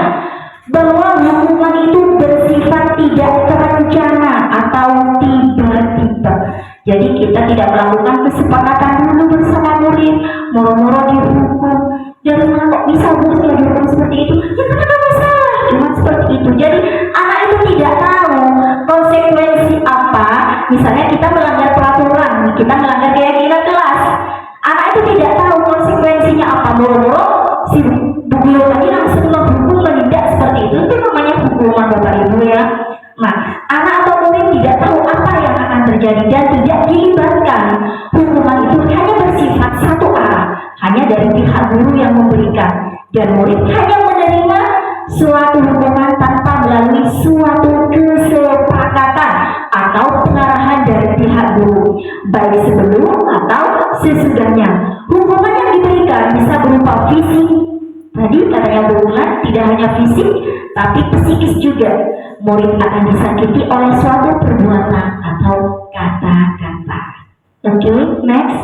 bahwa hukuman itu bersifat tidak terencana atau tiba-tiba. Jadi kita tidak melakukan kesepakatan dulu bersama murid, moro-moro dihukum. Dari mana kok bisa bosnya dihukum seperti itu? Ya karena kamu salah, cuma seperti itu. Jadi anak itu tidak tahu konsekuensi apa. Misalnya kita melanggar peraturan, kita melanggar keyakinan kelas. Anak itu tidak tahu konsekuensinya apa. Moro-moro si bu guru tadi langsung menghukum, menindak seperti itu namanya hukuman, Bapak Ibu ya. Nah, anak atau murid tidak tahu apa yang akan terjadi dan tidak dilibatkan. Hukuman itu hanya bersifat satu arah, hanya dari pihak guru yang memberikan, dan murid hanya menerima suatu hukuman tanpa melalui suatu kesepakatan atau pengarahan dari pihak guru, baik sebelum atau sesudahnya. Hukuman yang diberikan bisa berupa fisik, tadi katanya berulang, tidak hanya fisik tapi psikis juga. Murid akan disakiti oleh suatu perbuatan atau kata-kata. Oke, next.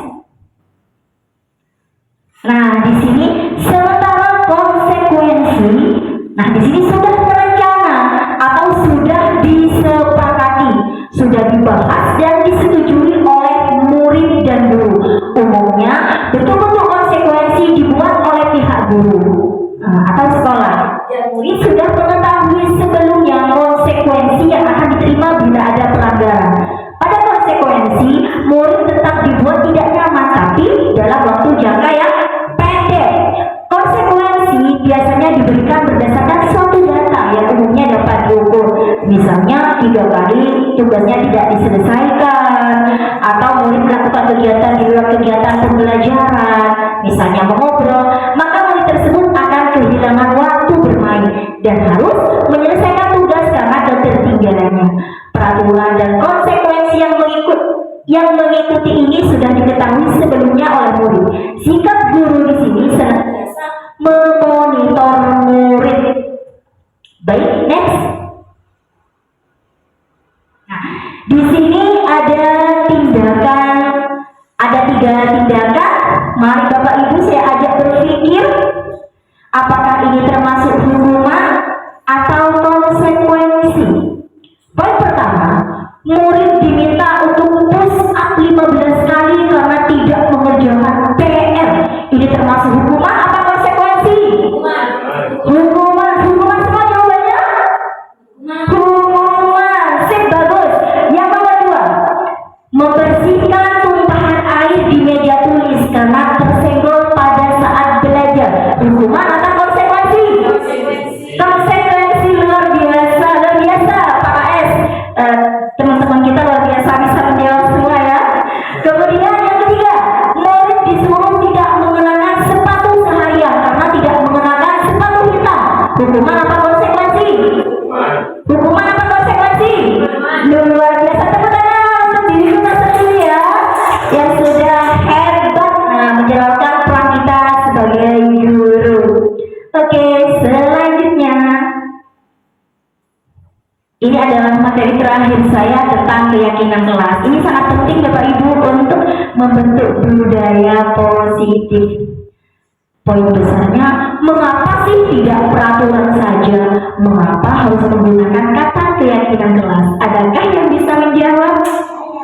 Nah, di sini sementara konsekuensi, nah di sini sudah terencana atau sudah disepakati, sudah dibahas dan disetujui oleh murid dan guru. Umumnya betul-betul konsekuensi dibuat oleh pihak guru atau sekolah. Dan murid sudah mengetahui sebelumnya konsekuensi yang akan diterima bila misalnya 3 kali tugasnya tidak diselesaikan, atau murid melakukan kegiatan di luar kegiatan pembelajaran, misalnya mengobrol, maka murid tersebut akan kehilangan waktu bermain dan harus menyelesaikan tugas karena ketertinggalannya. Peraturan dan konsekuensi yang mengikuti ini sudah diketahui sebelumnya oleh murid. Sikap guru di sini senantiasa memonitor murid. Baik, next. Nah, di sini ada 3 tindakan. Mari Bapak Ibu saya ajak berpikir, apakah ini termasuk hukuman atau konsekuensi? Poin pertama, murid diminta untuk push up 15 kali karena tidak mengerjakan PR. Ini termasuk hukuman apa konsekuensi? Hukuman semua jawabannya? Hukuman. Sip, bagus. Yang kedua, membersihkan tumpahan air di meja tulis karena tersenggol pada saat belajar. Hukuman atau konsekuensi? Konsekuensi. Luar biasa Pak AS. Teman-teman kita luar biasa bisa menjawab semua ya. Kemudian yang ketiga, murid disuruh tidak mengenakan sepatu seharian karena tidak mengenakan sepatu hitam. Hukuman apa konsekuensi? Hukuman apa konsekuensi? Luar biasa. Tepuk tangan untuk diri kita sendiri ya, yang sudah hebat menjalankan peran kita sebagai guru. Oke, selanjutnya ini adalah materi terakhir saya tentang keyakinan kelas. Ini sangat penting Bapak Ibu untuk membentuk budaya positif. Poin besarnya, mengapa sih tidak peraturan saja? Mengapa harus menggunakan kata keyakinan kelas? Adakah yang bisa menjawab?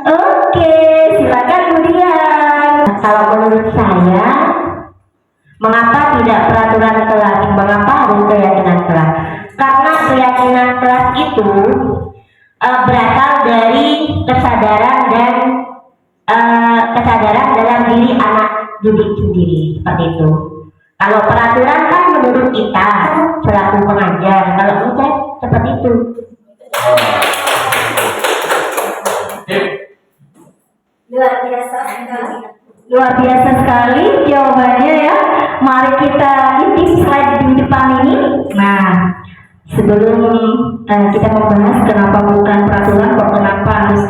Oke, silakan kemudian. Kalau menurut saya, mengapa tidak peraturan kelas? Mengapa harus keyakinan kelas? Karena keyakinan kelas itu berasal dari kesadaran dalam diri anak didik sendiri, seperti itu. Kalau peraturan kan menurut kita selaku pengajar, kalau enggak seperti itu. Luar biasa sekali jawabannya ya. Mari kita intip slide di depan ini. Nah, sebelum kita membahas kenapa bukan peraturan, kok kenapa harus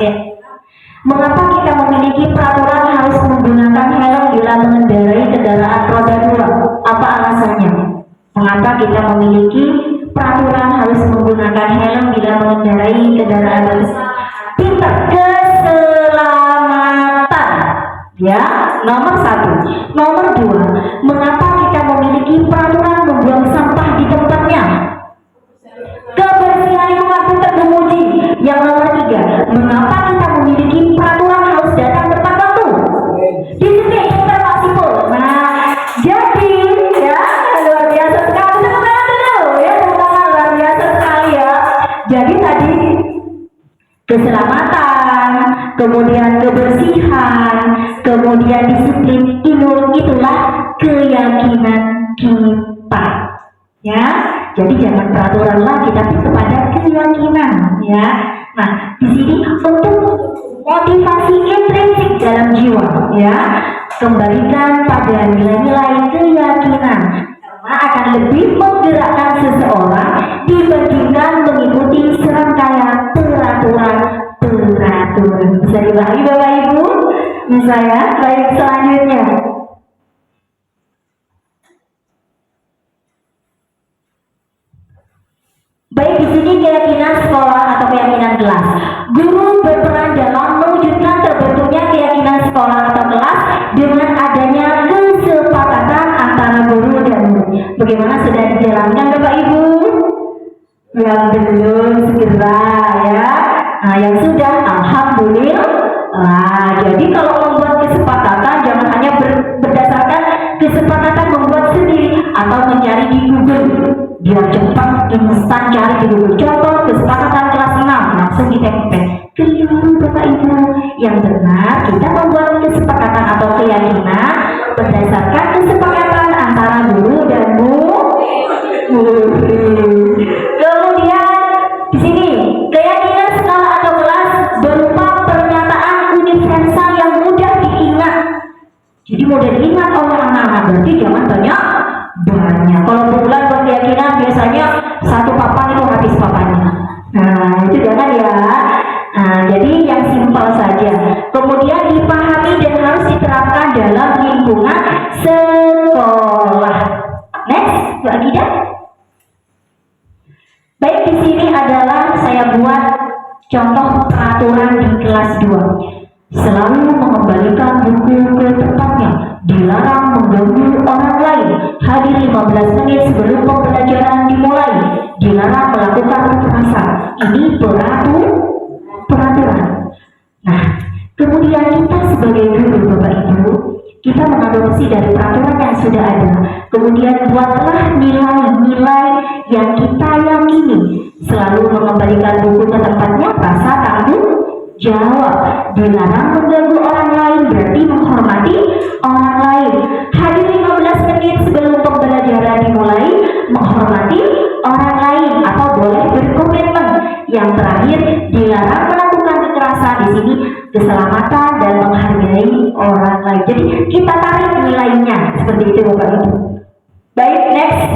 mengapa kita memiliki peraturan harus menggunakan helm bila mengendarai kendaraan roda 2? Apa alasannya? Mengapa kita memiliki peraturan harus menggunakan helm bila mengendarai kendaraan roda 2? Pintar, keselamatan. Ya, nomor 1. Nomor 2, mengapa kita memiliki peraturan membuang sampah di tempatnya? Kebersihan lingkungan untuk menguji. Yang nomor 3, mengapa kita memiliki peraturan harus datang tepat waktu? Di sini Dr. Maksipul. Nah, jadi ya luar biasa sekali. Sebentar dulu ya, luar biasa sekali ya. Jadi tadi keselamatan, kemudian kebersihan, kemudian disiplin, itulah keyakinan kita. Ya, jadi jangan peraturan lagi, tapi kepada keyakinan. Ya, nah di sini untuk motivasi intrinsik dalam jiwa. Ya, kembalikan pada nilai-nilai keyakinan, karena akan lebih menggerakkan seseorang dibandingkan mengikuti serangkaian peraturan. Bisa dibagi Bapak Ibu? Bisa ya. Baik, selanjutnya. Baik, di sini keyakinan sekolah atau keyakinan kelas. Guru berperan dalam mewujudkan terbentuknya keyakinan sekolah atau kelas dengan adanya kesepakatan antara guru dan murid. Bagaimana sudah dijalankan Bapak Ibu? Yang belum segera ya. Nah, yang sudah alhamdulillah. Jadi kalau membuat kesepakatan jangan hanya berdasarkan kesepakatan membuat sendiri atau mencari di Google. Biar cepat instan cari di Google. Contoh kesepakatan kelas 6 langsung ditempel. Keliru Bapak Ibu. Yang benar kita membuat kesepakatan atau keyakinan berdasarkan kesepakatan antara guru dan murid. Kemudian di sini keyakinan berarti jangan banyak. Kalau bulan berkeyakinan biasanya satu papan itu habis papannya. Nah, itu jangan ya. Nah, jadi yang simpel saja. Kemudian dipahami dan harus diterapkan dalam lingkungan sekolah. Next, Bu Akidah. Baik, di sini adalah saya buat contoh peraturan di kelas 2. Selalu mengembalikan buku ke tempatnya, dilarang mengganggu orang lain, hadir 15 menit sebelum pembelajaran dimulai, dilarang melakukan kekerasan. Ini peraturan. Nah, kemudian kita sebagai guru, Bapak Ibu, kita mengadopsi dari peraturan yang sudah ada. Kemudian buatlah nilai-nilai yang kita yakini. Selalu mengembalikan buku ke tempatnya, rasa tanggung jawab, dilarang mengganggu orang lain, berarti menghormati orang lain, hadir 15 menit sebelum pembelajaran dimulai, menghormati orang lain atau boleh berkomitmen. Yang terakhir, dilarang melakukan kekerasan. Di sini keselamatan dan menghargai orang lain. Jadi kita tarik nilainya seperti itu, Bapak Ibu. Baik, next.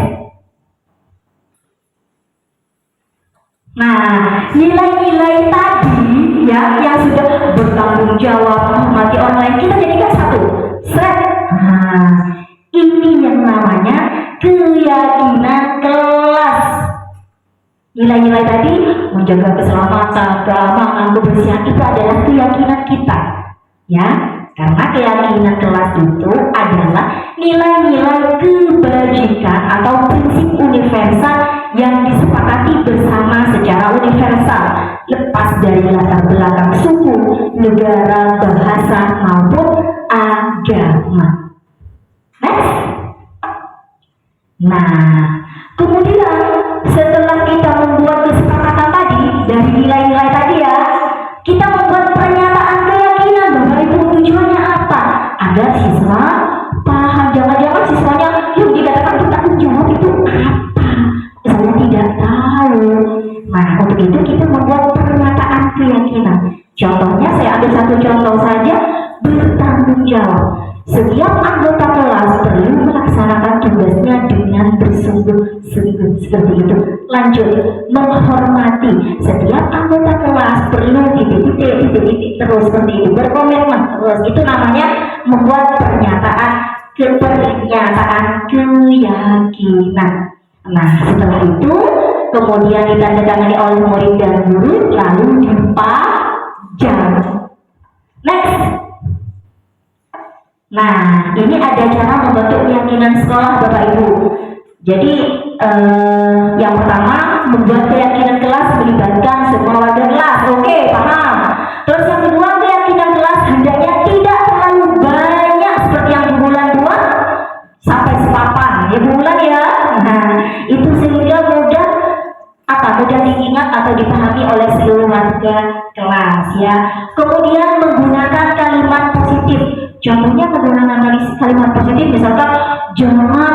Nah, nilai-nilai tadi ya yang sudah bertanggung jawab, menghormati orang lain, kita jadikan satu set. Nah, ini yang namanya keyakinan kelas. Nilai-nilai tadi menjaga keselamatan, keamanan, kebersihan itu adalah keyakinan kita, ya. Karena keyakinan kelas itu adalah nilai-nilai kebajikan atau prinsip universal yang disepakati bersama secara universal, lepas dari latar belakang suku, negara, bahasa, maupun agama. Next. Nah, kemudian setelah kita membuat kesepakatan tadi dari nilai-nilai tadi ya, kita membuat pernyataan keyakinan. Bapak Ibu, tujuannya apa? Agar siswa paham. Jangan-jangan siswanya yang dikatakan bertanggung jawab itu apa? Saya tidak tahu. Nah, untuk itu kita membuat pernyataan keyakinan. Contohnya saya ambil satu contoh saja, bertanggung jawab. Setiap anggota kelas perlu melaksanakan tugasnya dengan bersungguh-sungguh, seperti itu. Lanjut, menghormati. Setiap anggota kelas perlu titik-titik terus, seperti itu. Berkomitmen terus. Itu namanya membuat pernyataan keyakinan. Nah, setelah itu kemudian ditandatangani oleh murid dan guru, lalu dipajang. Next. Nah, ini ada cara membentuk keyakinan sekolah, Bapak Ibu. Jadi yang pertama, membuat keyakinan kelas melibatkan semua warga kelas. Oke, paham. Terus yang kedua, keyakinan kelas hendaknya tidak terlalu banyak seperti yang di bulan 2 sampai sepapan. Ya, bulan ya. Nah, itu sehingga mudah diingat atau dipahami oleh seluruh warga kelas ya. Kemudian menggunakan kalimat positif. Contohnya menggunakan kalimat positif, misalkan jangan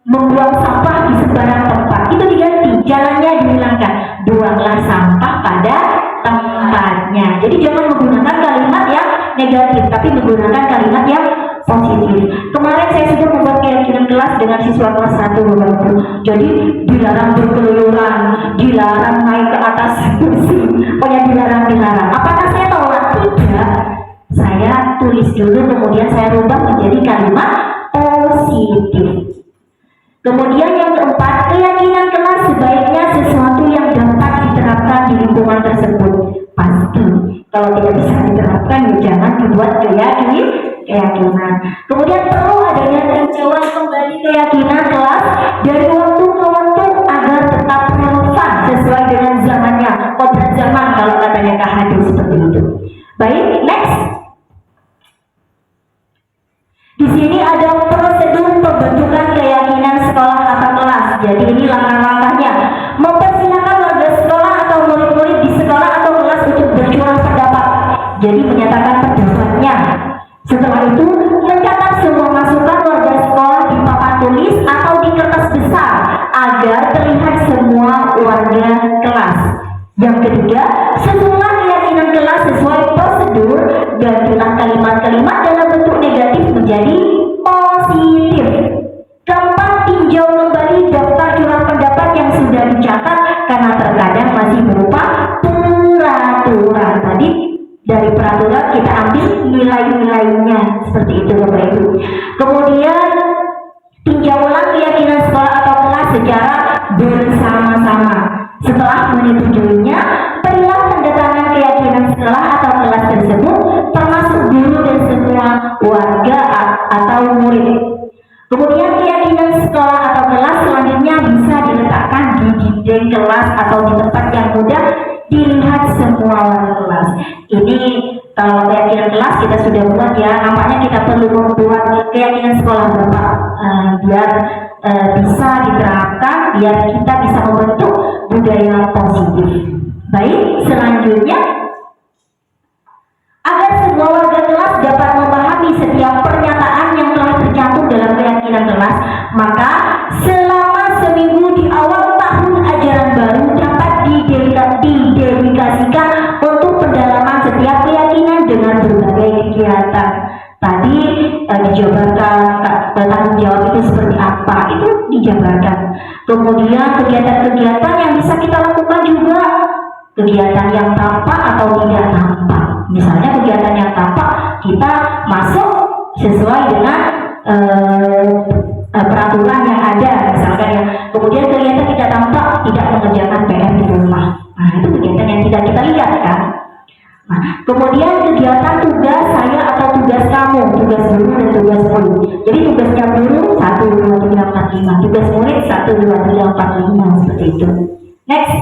membuang sampah di sembarang tempat. Itu diganti, jalannya dihilangkan. Buanglah sampah pada tempatnya. Jadi jangan menggunakan kalimat yang negatif, tapi menggunakan kalimat yang positif. Kemarin saya sudah membuat keyakinan kelas dengan siswa kelas 1 Bapak Ibu. Jadi dilarang berkeluyuran, dilarang naik ke atas kursi, pokoknya dilarang. Apakah saya tolak? Tidak. Saya tulis dulu, kemudian saya rubah menjadi kalimat positif. Kemudian yang keempat, keyakinan kelas sebaiknya sesuatu yang dapat diterapkan di lingkungan tersebut. Pasti, kalau tidak bisa diterapkan, ya jangan dibuat keyakinan. Kemudian perlu adanya tinjauan kembali keyakinan kelas dari waktu ke waktu agar tetap relevan sesuai dengan zamannya. Kodrat zaman kalau katanya Kak Hadi, seperti itu. Baik, next. Di sini ada prosedur pembentukan keyakinan sekolah atau kelas. Jadi ini langkah-langkahnya. Mempersilahkan warga sekolah atau murid-murid di sekolah atau kelas untuk berjuang pendapat. Jadi menyatakan pendapatnya. Setelah itu mencatat semua masukan warga sekolah di papan tulis atau di kertas besar agar terlihat semua warga kelas. Yang ketiga, susunlah keyakinan kelas sesuai prosedur, gantilah kalimat-kalimat dalam bentuk negatif menjadi berupa peraturan. Tadi dari peraturan kita ambil nilai-nilainya seperti itu Bapak Ibu. Kemudian tinjau ulang keyakinan sekolah atau kelas secara bersama-sama. Setelah menyetujuinya, berilah tanda tangan keyakinan sekolah atau kelas tersebut, termasuk guru dan semua warga atau murid. Kemudian keyakinan sekolah atau kelas selanjutnya bisa diletakkan di dinding kelas atau di tempat yang mudah dilihat semua warga kelas. Ini kalau keyakinan kelas kita sudah buat ya, nampaknya kita perlu membuat keyakinan sekolah Bapak biar bisa diterapkan, biar kita bisa membentuk budaya positif. Baik, selanjutnya agar semua warga kelas dapat memahami setiap pernyataan yang telah tercantum dalam keyakinan kelas, maka selama seminggu di awal tahun ajaran baru dapat didedikasikan untuk pendalaman setiap keyakinan dengan berbagai kegiatan. Tadi dijabarkan tanggung jawab itu seperti apa, itu dijabarkan. Kemudian kegiatan-kegiatan yang bisa kita lakukan juga kegiatan yang tampak atau tidak tampak. Misalnya kegiatan yang tampak kita masuk sesuai dengan peraturan yang ada misalkan ya. Kemudian kegiatan tidak tampak tidak mengerjakan PR di rumah. Nah itu kegiatan yang tidak kita lihat kan. Nah, kemudian kegiatan tugas saya atau tugas kamu, tugas guru dan tugas murid. Jadi tugasnya guru 1, 2, 3, 4, 5, tugas murid 1, 2, 3, 4, 5 seperti itu. Next.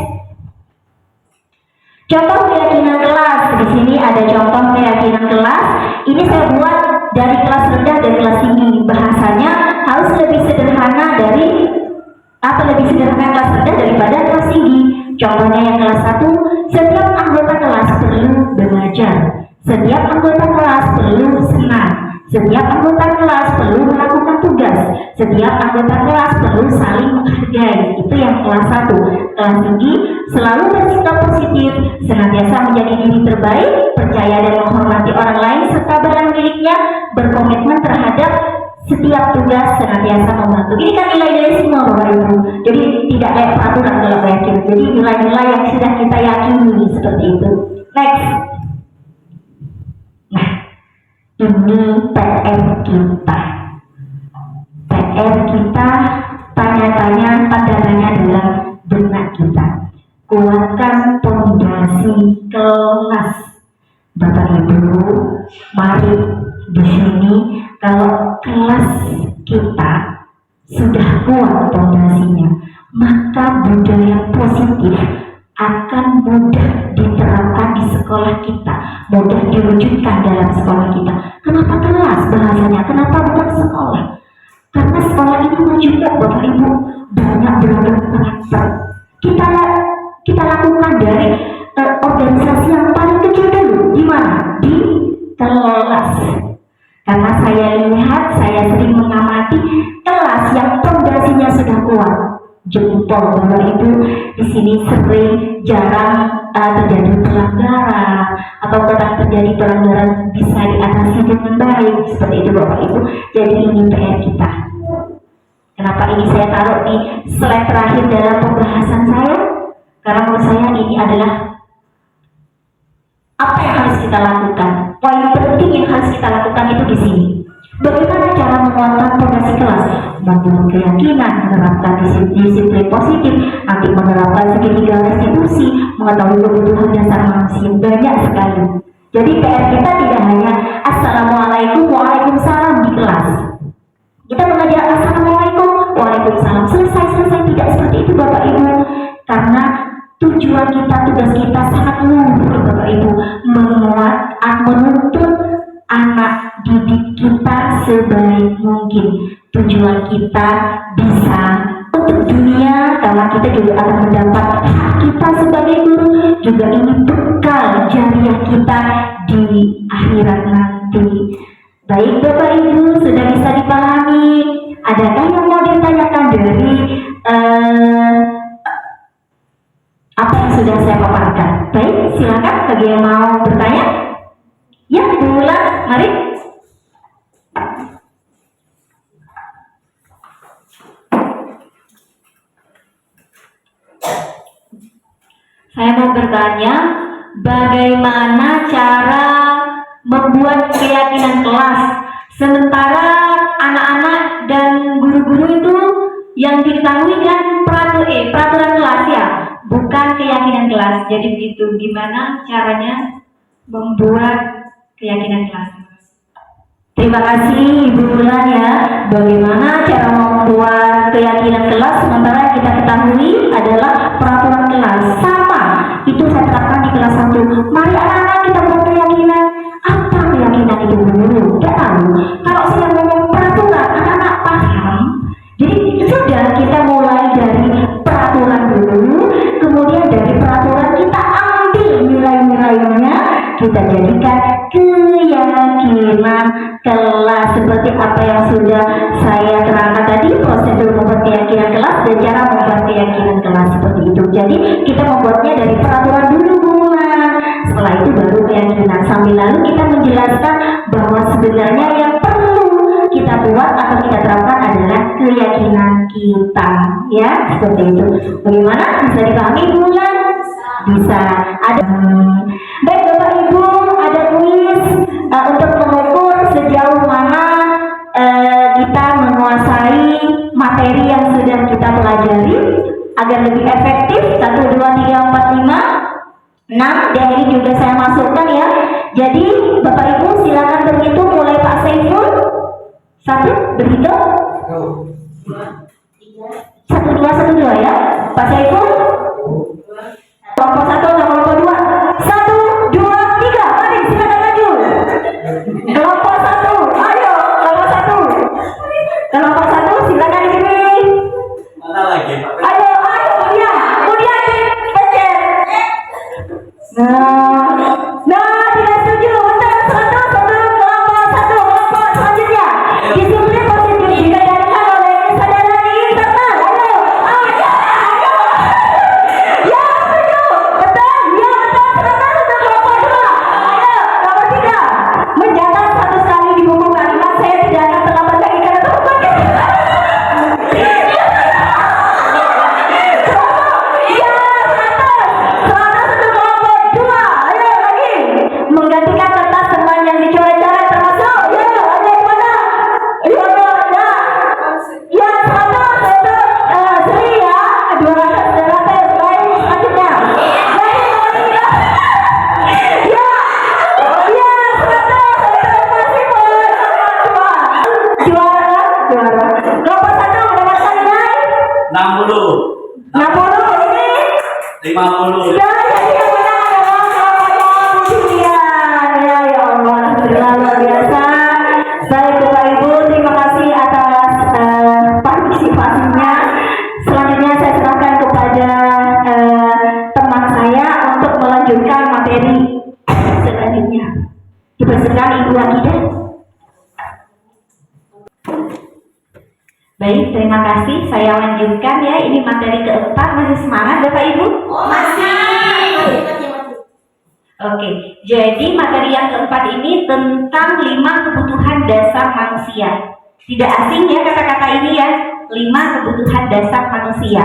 Contoh keyakinan kelas. Di sini ada contoh keyakinan kelas. Ini saya buat dari kelas rendah dan kelas tinggi. Bahasanya harus lebih sederhana lebih sederhana kelas rendah daripada kelas tinggi. Contohnya yang kelas 1, setiap anggota kelas perlu belajar. Setiap anggota kelas perlu senang. Setiap anggota kelas perlu melakukan tugas. Setiap anggota kelas perlu saling menghargai. Itu yang kelas 1. Kelas tinggi selalu bersikap positif, senantiasa menjadi diri terbaik, percaya dan menghormati orang lain serta barang miliknya, berkomitmen terhadap setiap tugas, senantiasa membantu. Ini kan nilai-nilai semua Bapak Ibu. Jadi tidak kayak peraturan kalau yakin. Jadi nilai-nilai yang sudah kita yakini seperti itu. Next. Nah, ini PR kita. PR kita tanya-tanya, tanda-tanya dalam benak kita. Kuatkan pondasi kelas. Bapak Ibu, mari di sini kalau kelas kita sudah kuat pondasinya, maka budaya positif akan mudah diterapkan di sekolah kita, mudah diwujudkan dalam sekolah kita. Kenapa kelas bahasanya? Kenapa bukan sekolah? Karena sekolah ini juga Bapak Ibu banyak beragam karakter. Kita lakukan dari organisasi yang paling kecil dulu. Di mana? Di kelas. Karena saya lihat, saya sering mengamati kelas yang pondasinya sudah kuat. Jempol Bapak Ibu di sini sering jarang terjadi pelanggaran atau kadang terjadi pelanggaran bisa diatasi dengan baik seperti itu Bapak Ibu. Jadi ini PR kita. Kenapa ini saya taruh di slide terakhir dalam pembahasan saya? Karena menurut saya ini adalah apa yang harus kita lakukan. Poin penting yang harus kita lakukan itu di sini. Bagaimana cara menguatkan pondasi kelas? Membangun keyakinan, menerapkan disiplin positif, nanti menerapkan segitiga restitusi, mengetahui kebutuhan dasar manusia, banyak sekali. Jadi PR kita tidak hanya Assalamualaikum, Waalaikumsalam di kelas. Kita mengajar Assalamualaikum, Waalaikumsalam, selesai, tidak seperti itu Bapak Ibu. Karena tujuan kita, tugas kita sangat luhur Bapak Ibu, menuntut anak didik kita sebaik mungkin. Tujuan kita bisa untuk dunia, karena kita juga akan mendapat hak kita sebagai guru, juga ini bekal jariah kita di akhirat nanti. Baik Bapak Ibu, sudah bisa dipahami? Adakah yang mau ditanyakan dari apa yang sudah saya paparkan? Baik, silakan bagi yang mau bertanya. Ya, dimulai, mari. Saya mau bertanya, bagaimana cara membuat keyakinan kelas, sementara anak-anak dan guru-guru itu yang diketahui kan peraturan kelas ya, bukan keyakinan kelas. Jadi begitu, gimana caranya membuat keyakinan kelas? Terima kasih Ibu Bulan ya. Bagaimana cara membuat keyakinan kelas sementara yang kita ketahui adalah peraturan kelas. Sama, itu saya terapkan di kelas 1. Mari anak-anak kita buat keyakinan. Apa keyakinan itu guru? Tidak tahu. Kalau saya ngomong peraturan, anak-anak paham. Jadi sudah, kita mulai dari peraturan dulu, kemudian dari peraturan kita ambil nilai-nilainya, kita jadikan keyakinan kelas, seperti apa yang sudah saya terangkan tadi, prosedur membuat keyakinan kelas dan cara membuat keyakinan kelas seperti itu. Jadi kita membuatnya dari peraturan dulu, Bulan. Setelah itu baru keyakinan. Sambil lalu kita menjelaskan bahwa sebenarnya yang perlu kita buat atau kita terapkan adalah keyakinan kita, ya, seperti itu. Bagaimana? Bisa dipahami, Bulan? Bisa. Ada. Baik Bapak Ibu, ada kuis untuk mengukur sejauh mana kita menguasai materi yang sudah kita pelajari agar lebih efektif. 1, 2, 3, 4, 5, 6. Dan ini juga saya masukkan ya. Jadi Bapak Ibu silakan berhitung, mulai Pak Saiful. 1, berhitung. 1, 2, 1, 2 ya. Pak Saiful. Kelompok 1 atau kelompok 2? 1, 2, 3. Mari silakan maju. Kelompok 1, ayo. Kelompok 1. Kelompok 1 silakan di sini. Mana lagi Pak? Ayo, kemudian pencet. Nah, tidak setuju. Betul, kelompok 1. Kelompok selanjutnya. Disiplin positif dikendalikan oleh kesadaran internal. Ayo. Ya, setuju. Betul. Ya, betul. Silakan untuk kelompok 2. Ayo, kelompok 3. Mencatat 100 kali di buku kalimat, saya tidak akan terlambat lagi karena terlambat. Menggantikan kertas teman yang dicoret-coret termasuk. Ya, ada yang mana? Ya, ada. Ya, 100. Seri ya. 200. Lain selanjutnya. Ya. Ya, 100. Masih juara. Kelompok 1 mendapatkan nilai 60. 60. Ini 50. ya, jadi yang menang adalah kelompok Pujian. Ya Allah, luar biasa. Baik Bapak Ibu, terima kasih atas partisipasinya. Selanjutnya saya serahkan kepada teman saya untuk melanjutkan materi selanjutnya. Dipersilakan Ibu Akidah. Baik, terima kasih. Saya lanjutkan ya. Ini materi keempat. Masih semangat Bapak Ibu? Masih. Oke, jadi materi yang keempat ini tentang 5 kebutuhan dasar manusia. Tidak asing ya kata-kata ini ya, 5 kebutuhan dasar manusia.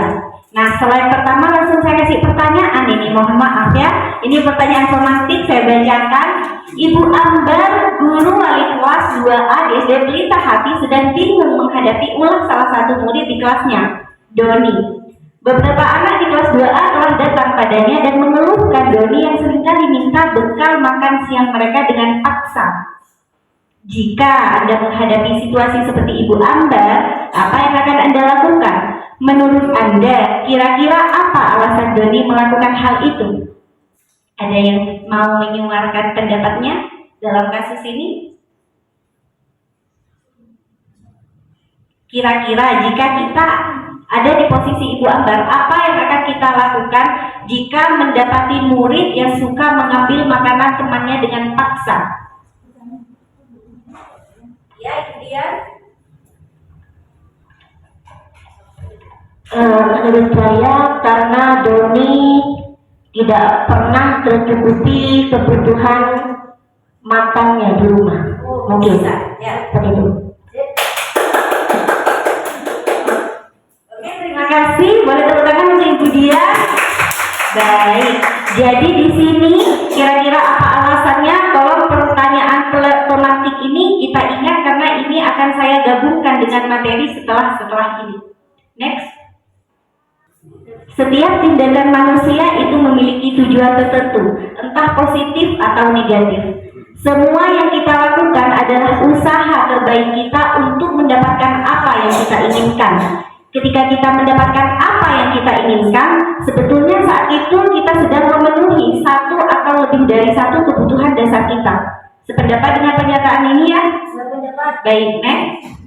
Nah, setelah yang pertama langsung saya kasih pertanyaan ini, mohon maaf ya. Ini pertanyaan formatif, saya bacakan. Ibu Ambar, guru wali kelas 2A di SD Pelita Hati, sedang bingung menghadapi ulah salah satu murid di kelasnya, Doni. Beberapa anak di kelas 2A telah datang padanya dan mengeluhkan Doni yang seringkali minta bekal makan siang mereka dengan paksa. Jika Anda menghadapi situasi seperti Ibu Ambar, apa yang akan Anda lakukan? Menurut Anda, kira-kira apa alasan Doni melakukan hal itu? Ada yang mau menyuarakan pendapatnya dalam kasus ini? Kira-kira jika kita ada di posisi Ibu Ambar, apa yang akan kita lakukan jika mendapati murid yang suka mengambil makanan temannya dengan paksa? Ya, itu dia. Menurut saya karena Doni tidak pernah tercukupi kebutuhan makannya di rumah. Mungkin Ya. seperti itu. Oke, terima kasih. Boleh tepuk tangan untuk Ibu Dia. Baik. Jadi di sini kira-kira apa alasannya? Tolong pertanyaan tematik ini kita ingat karena ini akan saya gabungkan dengan materi setelah ini. Next. Setiap tindakan manusia itu memiliki tujuan tertentu, entah positif atau negatif. Semua yang kita lakukan adalah usaha terbaik kita untuk mendapatkan apa yang kita inginkan. Ketika kita mendapatkan apa yang kita inginkan, sebetulnya saat itu kita sedang memenuhi satu atau lebih dari satu kebutuhan dasar kita. Sependapat dengan pernyataan ini ya? Sependapat. Baik, next.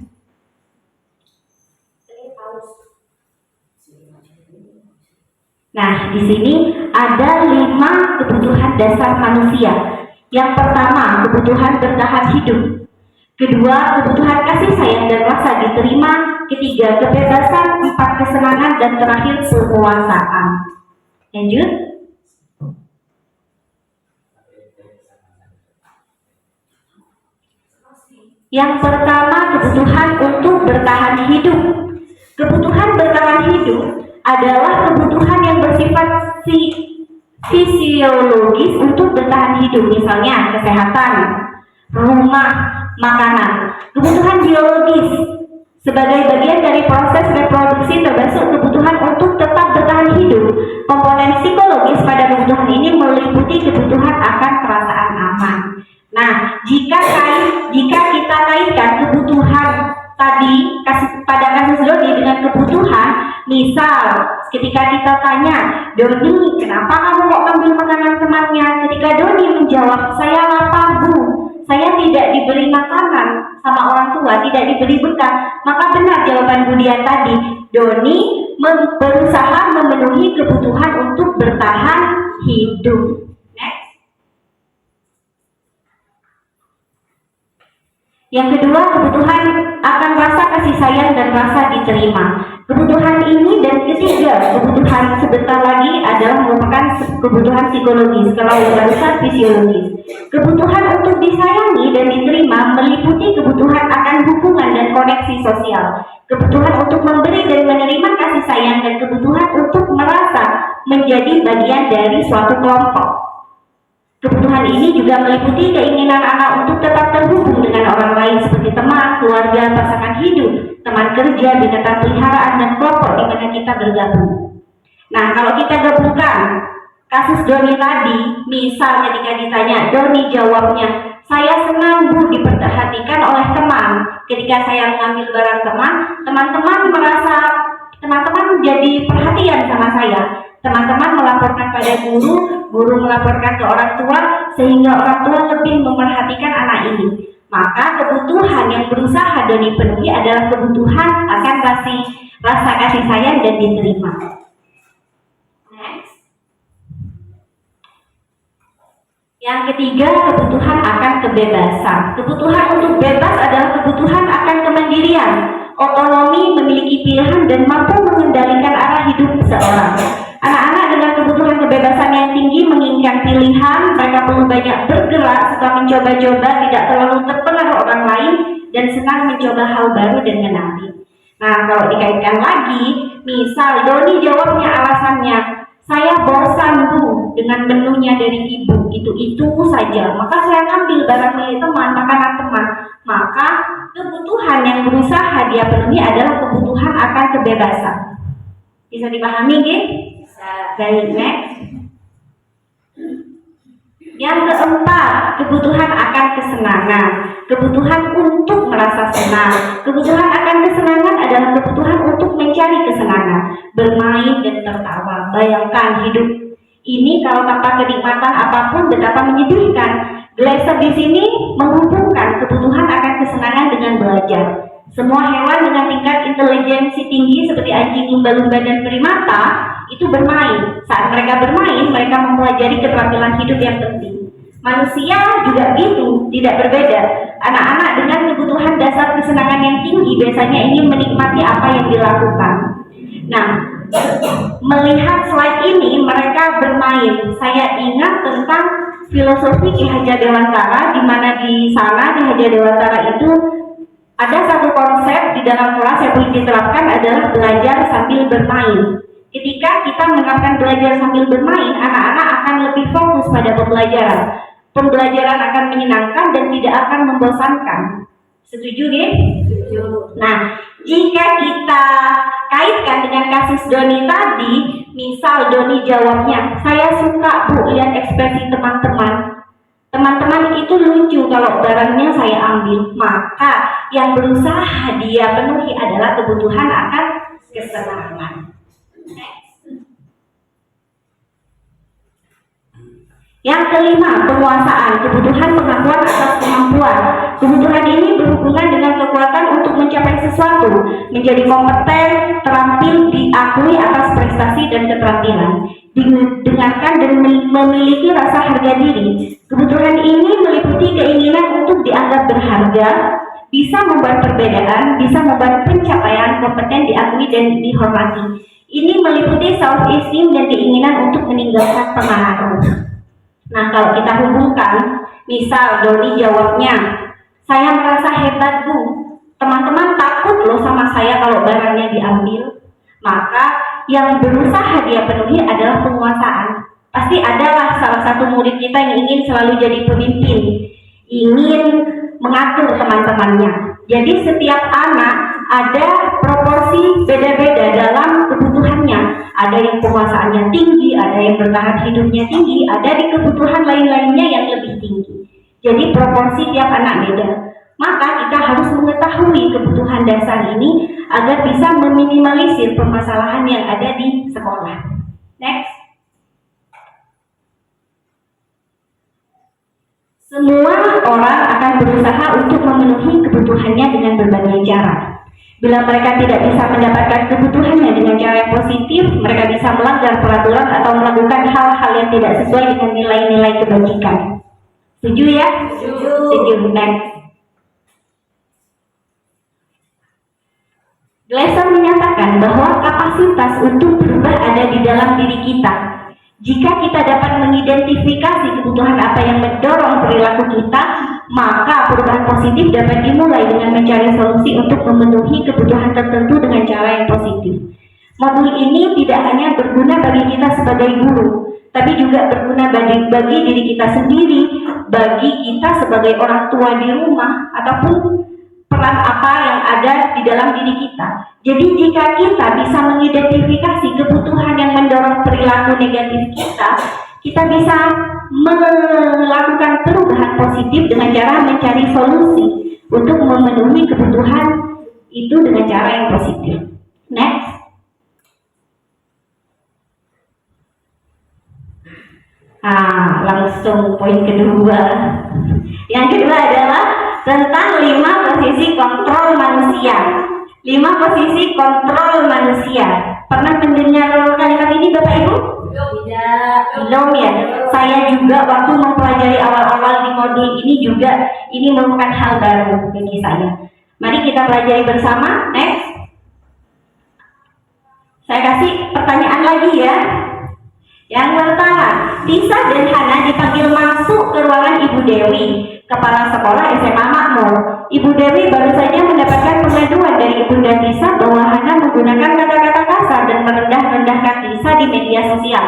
Nah, di sini ada 5 kebutuhan dasar manusia. Yang pertama, kebutuhan bertahan hidup. Kedua, kebutuhan kasih sayang dan rasa diterima. Ketiga, kebebasan. 4, kesenangan. Dan terakhir, penguasaan. Lanjut. Yang pertama, kebutuhan untuk bertahan hidup. Kebutuhan bertahan hidup adalah kebutuhan yang bersifat fisiologis untuk bertahan hidup, misalnya kesehatan, rumah, makanan. Kebutuhan biologis sebagai bagian dari proses reproduksi termasuk kebutuhan untuk tetap bertahan hidup. Komponen psikologis pada kebutuhan ini meliputi kebutuhan akan perasaan aman. Nah, jika kita kaitkan kebutuhan tadi pada kasus Doni dengan kebutuhan, misal ketika kita tanya, Doni, kenapa kamu kok ambil makanan temannya? Ketika Doni menjawab, saya lapar bu, saya tidak diberi makanan sama orang tua, tidak diberi bekal, maka benar jawaban Budian tadi. Doni berusaha memenuhi kebutuhan untuk bertahan hidup. Next. Yang kedua, kebutuhan akan rasa kasih sayang dan rasa diterima. Kebutuhan ini dan ketiga, kebutuhan sebentar lagi adalah merupakan kebutuhan psikologis, kalau yang barusan fisiologis. Kebutuhan untuk disayangi dan diterima meliputi kebutuhan akan hubungan dan koneksi sosial. Kebutuhan untuk memberi dan menerima kasih sayang dan kebutuhan untuk merasa menjadi bagian dari suatu kelompok. Kebutuhan ini juga meliputi keinginan anak untuk tetap terhubung dengan orang lain seperti teman, keluarga, pasangan hidup, teman kerja, binatang peliharaan, dan kelompok di mana kita bergabung. Nah, kalau kita gabungkan kasus Doni tadi, misal ketika ditanya, Doni jawabnya, saya senang bu diperhatikan oleh teman. Ketika saya mengambil barang teman-teman merasa teman-teman jadi perhatian sama saya. Teman-teman melaporkan pada guru melaporkan ke orang tua, sehingga orang tua lebih memerhatikan anak ini. Maka kebutuhan yang berusaha Doni penuhi adalah kebutuhan akan rasa kasih sayang dan diterima. Next. Yang ketiga, kebutuhan akan kebebasan. Kebutuhan untuk bebas adalah kebutuhan akan kemandirian, otonomi, memiliki pilihan, dan mampu mengendalikan arah hidup seseorang. Anak-anak dengan kebutuhan kebebasan yang tinggi menginginkan pilihan, mereka perlu banyak bergerak, suka mencoba-coba, tidak terlalu terpengaruh orang lain, dan senang mencoba hal baru dan menanti. Nah, kalau dikaitkan lagi, misal Doni jawabnya alasannya, saya bosan bu dengan menunya dari ibu, itu saja, maka saya ambil barang milik teman, makanan teman. Maka kebutuhan yang berusaha dia penuhi adalah kebutuhan akan kebebasan. Bisa dipahami, Gih? Baik, next. Yang keempat, kebutuhan akan kesenangan. Kebutuhan untuk merasa senang. Kebutuhan akan kesenangan adalah kebutuhan untuk mencari kesenangan, bermain dan tertawa. Bayangkan hidup ini kalau tanpa kenikmatan apapun betapa menyedihkan. Gleiser di sini menghubungkan kebutuhan akan kesenangan dengan belajar. Semua hewan dengan tingkat intelijensi tinggi seperti anjing, lumba-lumba, dan primata itu bermain. Saat mereka bermain, mereka mempelajari keterampilan hidup yang penting. Manusia juga gitu, tidak berbeda. Anak-anak dengan kebutuhan dasar kesenangan yang tinggi biasanya ingin menikmati apa yang dilakukan. Nah, melihat slide ini, mereka bermain. Saya ingat tentang filosofi Ki Hajar Dewantara, di mana di sana Ki Hajar Dewantara itu ada satu konsep di dalam kelas yang boleh diterapkan adalah belajar sambil bermain. Ketika kita menerapkan belajar sambil bermain, anak-anak akan lebih fokus pada pembelajaran. Pembelajaran akan menyenangkan dan tidak akan membosankan. Setuju, deh? Setuju. Nah, jika kita kaitkan dengan kasus Doni tadi, misal Doni jawabnya, saya suka Bu lihat ekspresi teman-teman. Teman-teman itu lucu kalau barangnya saya ambil. Maka yang berusaha dia penuhi adalah kebutuhan akan kesenangan. Yang kelima, penguasaan, kebutuhan pengakuan atas kemampuan. Kebutuhan ini berhubungan dengan kekuatan untuk mencapai sesuatu, menjadi kompeten, terampil, diakui atas prestasi dan keterampilan, didengarkan dan memiliki rasa harga diri. Kebutuhan ini meliputi keinginan untuk dianggap berharga, bisa membuat perbedaan, bisa membuat pencapaian, kompeten, diakui dan dihormati. Ini meliputi self-esteem dan keinginan untuk meninggalkan pengaruh. Nah, kalau kita hubungkan, misal Doni jawabnya, saya merasa hebat Bu, teman-teman takut loh sama saya kalau barangnya diambil. Maka yang berusaha dia penuhi adalah penguasaan. Pasti adalah salah satu murid kita yang ingin selalu jadi pemimpin, ingin mengatur teman-temannya. Jadi setiap anak ada proporsi beda-beda dalam kebutuhannya. Ada yang penguasaannya tinggi, ada yang bertahan hidupnya tinggi, ada di kebutuhan lain-lainnya yang lebih tinggi. Jadi proporsi tiap anak beda. Maka kita harus mengetahui kebutuhan dasar ini agar bisa meminimalisir permasalahan yang ada di sekolah. Next. Semua orang akan berusaha untuk memenuhi kebutuhannya dengan berbagai cara. Bila mereka tidak bisa mendapatkan kebutuhannya dengan cara yang positif, mereka bisa melanggar peraturan atau melakukan hal-hal yang tidak sesuai dengan nilai-nilai kebajikan. Setuju ya? Setuju. Next. Glasser menyatakan bahwa kapasitas untuk berubah ada di dalam diri kita. Jika kita dapat mengidentifikasi kebutuhan apa yang mendorong perilaku kita, maka perubahan positif dapat dimulai dengan mencari solusi untuk memenuhi kebutuhan tertentu dengan cara yang positif. Modul ini tidak hanya berguna bagi kita sebagai guru, tapi juga berguna bagi diri kita sendiri, bagi kita sebagai orang tua di rumah, ataupun peran apa yang ada di dalam diri kita. Jadi jika kita bisa mengidentifikasi kebutuhan yang mendorong perilaku negatif kita bisa melakukan perubahan positif dengan cara mencari solusi untuk memenuhi kebutuhan itu dengan cara yang positif. Next. Langsung poin kedua. Yang kedua adalah tentang 5 posisi kontrol manusia. 5 posisi kontrol manusia. Pernah mendengar kalimat ini Bapak Ibu? Belum ya. Saya juga waktu mempelajari awal-awal di modul ini juga ini merupakan hal baru bagi saya. Mari kita pelajari bersama. Next. Saya kasih pertanyaan lagi ya. Yang pertama, Tisa dan Hana dipanggil masuk ke ruangan Ibu Dewi, Kepala Sekolah SMA Makmur. Ibu Dewi baru saja mendapatkan pengaduan dari Ibunda Tisa bahwa Hana menggunakan kata-kata kasar dan merendah-rendahkan Tisa di media sosial.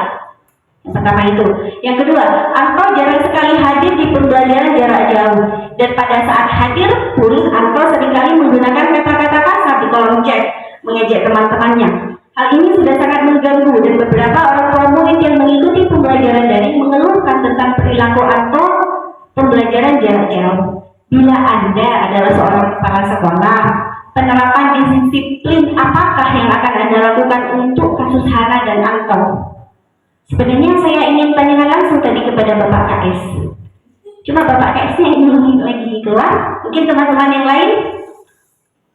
Yang pertama itu. Yang kedua, Anto jarang sekali hadir di pembelajaran jarak jauh, dan pada saat hadir pun Anto seringkali menggunakan kata-kata kasar di kolom chat, mengejek teman-temannya. Hal ini sudah sangat mengganggu dan beberapa orang tua murid yang mengikuti pembelajaran daring mengeluhkan tentang perilaku Anto pembelajaran jarak jauh. Bila Anda adalah seorang kepala sekolah, penerapan disiplin apakah yang akan Anda lakukan untuk kasus Hana dan Anto? Sebenarnya saya ingin tanyakan langsung tadi kepada Bapak KS. Cuma Bapak KS-nya ini lagi keluar. Mungkin teman-teman yang lain,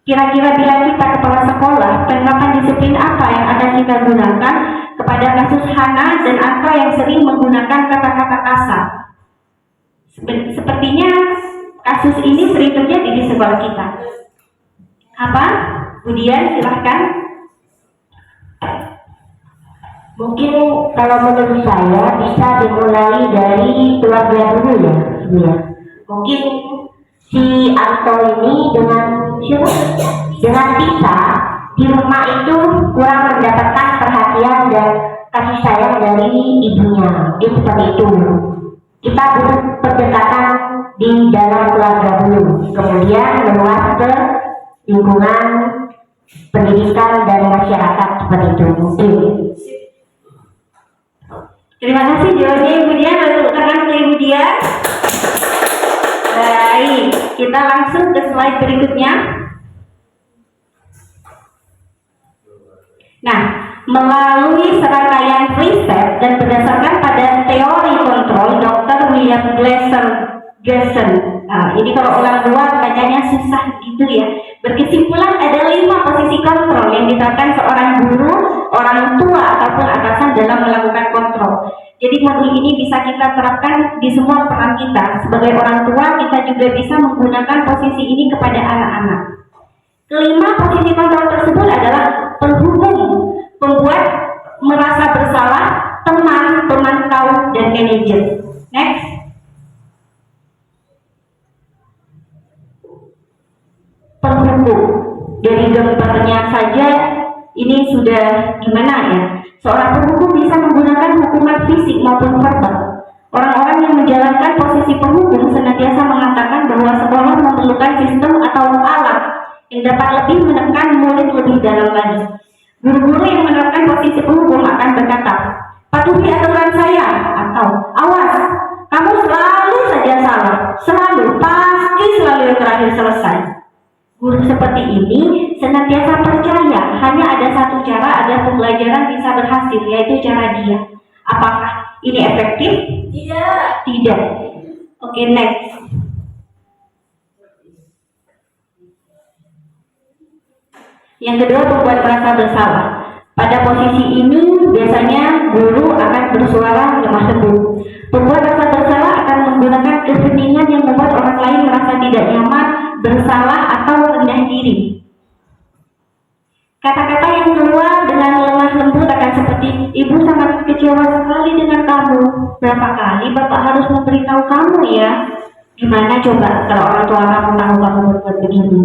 kira-kira bila kita kepala sekolah, penerapan disiplin apa yang akan kita gunakan kepada kasus Hana dan Anto yang sering menggunakan kata-kata kasar? Sepertinya kasus ini sering terjadi di sekolah kita. Apa? Kemudian silahkan. Mungkin kalau menurut saya bisa dimulai dari keluarga dulu ya. Mungkin si Anto ini dengan Tisa di rumah itu kurang mendapatkan perhatian dan kasih sayang dari ibunya. Dia seperti itu. Kita butuh pendekatan di dalam keluarga dulu, kemudian meluas ke lingkungan pendidikan dan masyarakat seperti itu. Mungkin. Terima kasih jawabannya Ibu Dian. Lalu tangan untuk Ibu Dian. Baik, kita langsung ke slide berikutnya. Nah, melalui serangkaian riset dan berdasarkan pada teori kontrol Dr. William Glasser, ini kalau orang luar bacanya susah gitu ya. Berkesimpulan ada 5 posisi kontrol yang diterapkan seorang guru, orang tua ataupun atasan dalam melakukan kontrol. Jadi modul ini bisa kita terapkan di semua peran kita. Sebagai orang tua, kita juga bisa menggunakan posisi ini kepada anak-anak. Kelima posisi kontrol tersebut adalah penghubung, pembuat merasa bersalah, teman, pemantau, dan manajer. Next. Penghubung. Dari gambarnya saja ini sudah gimana ya? Seorang penghubung bisa menggunakan hukuman fisik maupun verbal. Orang-orang yang menjalankan posisi penghubung senantiasa mengatakan bahwa sekolah memerlukan sistem atau alat yang dapat lebih menekan murid lebih dalam lagi. Guru-guru yang menerapkan posisi penghubung akan berkata, patuhi aturan saya, atau awas, kamu selalu saja salah, selalu, pasti selalu yang terakhir selesai. Guru seperti ini senantiasa percaya hanya ada satu cara agar pembelajaran bisa berhasil, yaitu cara dia. Apakah ini efektif? Tidak. Oke, next. Yang kedua, membuat merasa bersalah. Pada posisi ini biasanya guru akan bersuara lemah lembut. Pembuat rasa bersalah akan menggunakan keheningan yang membuat orang lain merasa tidak nyaman, bersalah atau rendah diri. Kata-kata yang keluar dengan lemah lembut akan seperti, ibu sangat kecewa sekali dengan kamu. Berapa kali bapak harus memberitahu kamu ya? Gimana coba kalau orang tua kamu tahu kamu berbuat begini?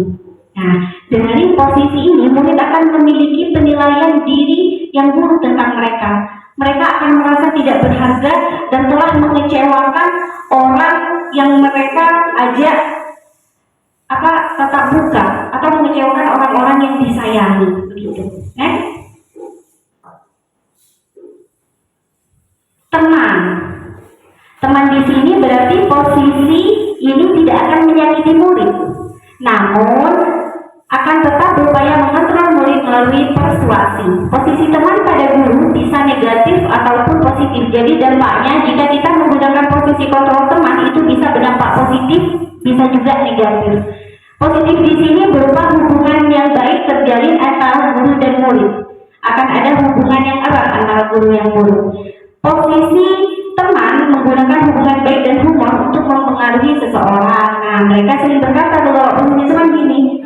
Nah, dengan posisi ini murid akan memiliki penilaian diri yang buruk tentang mereka. Mereka akan merasa tidak berharga dan telah mengecewakan orang yang mereka ajak tatap muka atau mengecewakan orang-orang yang disayangi, begitu. Teman di sini berarti posisi ini tidak akan menyakiti murid, namun akan tetap berupaya mengontrol murid melalui persuasi. Posisi teman pada guru bisa negatif ataupun positif. Jadi dampaknya jika kita menggunakan posisi kontrol teman itu bisa berdampak positif, bisa juga negatif. Positif di sini berupa hubungan yang baik terjalin antara guru dan murid. Akan ada hubungan yang erat antara guru yang buruk. Posisi teman menggunakan hubungan baik dan humor untuk mempengaruhi seseorang. Nah, mereka sering berkata bahwa posisi teman gini,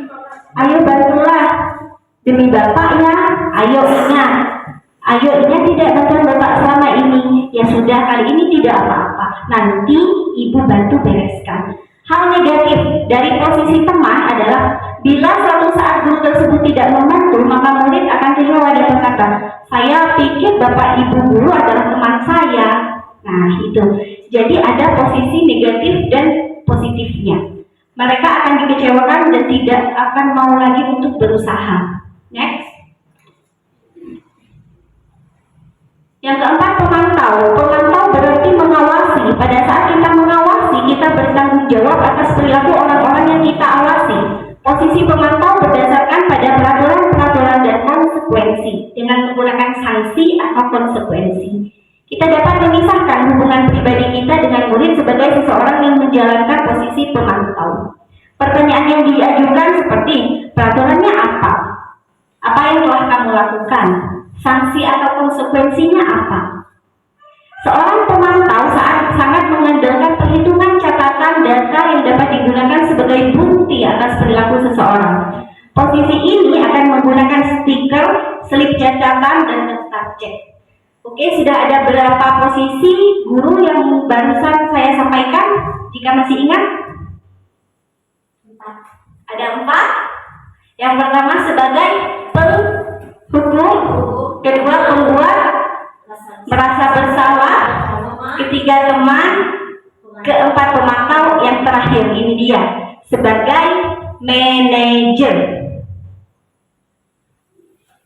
ayo bantulah demi bapak ya, ayo ingat tidak bantuan bapak selama ini. Ya sudah, kali ini tidak apa-apa, nanti ibu bantu bereskan. Hal negatif dari posisi teman adalah bila suatu saat guru tersebut tidak membantu, maka murid akan kecewa dan berkata, saya pikir bapak ibu guru adalah teman saya. Nah itu, jadi ada posisi negatif dan positifnya. Mereka akan dikecewakan dan tidak akan mau lagi untuk berusaha. Next. Yang keempat, pemantau. Pemantau berarti mengawasi. Pada saat kita mengawasi, kita bertanggung jawab atas perilaku orang-orang yang kita awasi. Posisi pemantau berdasarkan pada peraturan-peraturan dan konsekuensi dengan menggunakan sanksi atau konsekuensi. Kita dapat memisahkan hubungan pribadi kita dengan murid sebagai seseorang yang menjalankan posisi pemantau. Pertanyaan yang diajukan seperti, peraturannya apa? Apa yang telah kamu lakukan? Sanksi atau konsekuensinya apa? Seorang pemantau sangat mengandalkan perhitungan catatan data yang dapat digunakan sebagai bukti atas perilaku seseorang. Posisi ini akan menggunakan stiker, slip catatan, dan daftar cek. Oke, sudah ada berapa posisi guru yang barusan saya sampaikan? Jika masih ingat? 4. Ada 4. Yang pertama sebagai hukum. Kedua, pembuat merasa bersalah. Ketiga, teman. Keempat, pemantau. Yang terakhir, ini dia, sebagai manajer.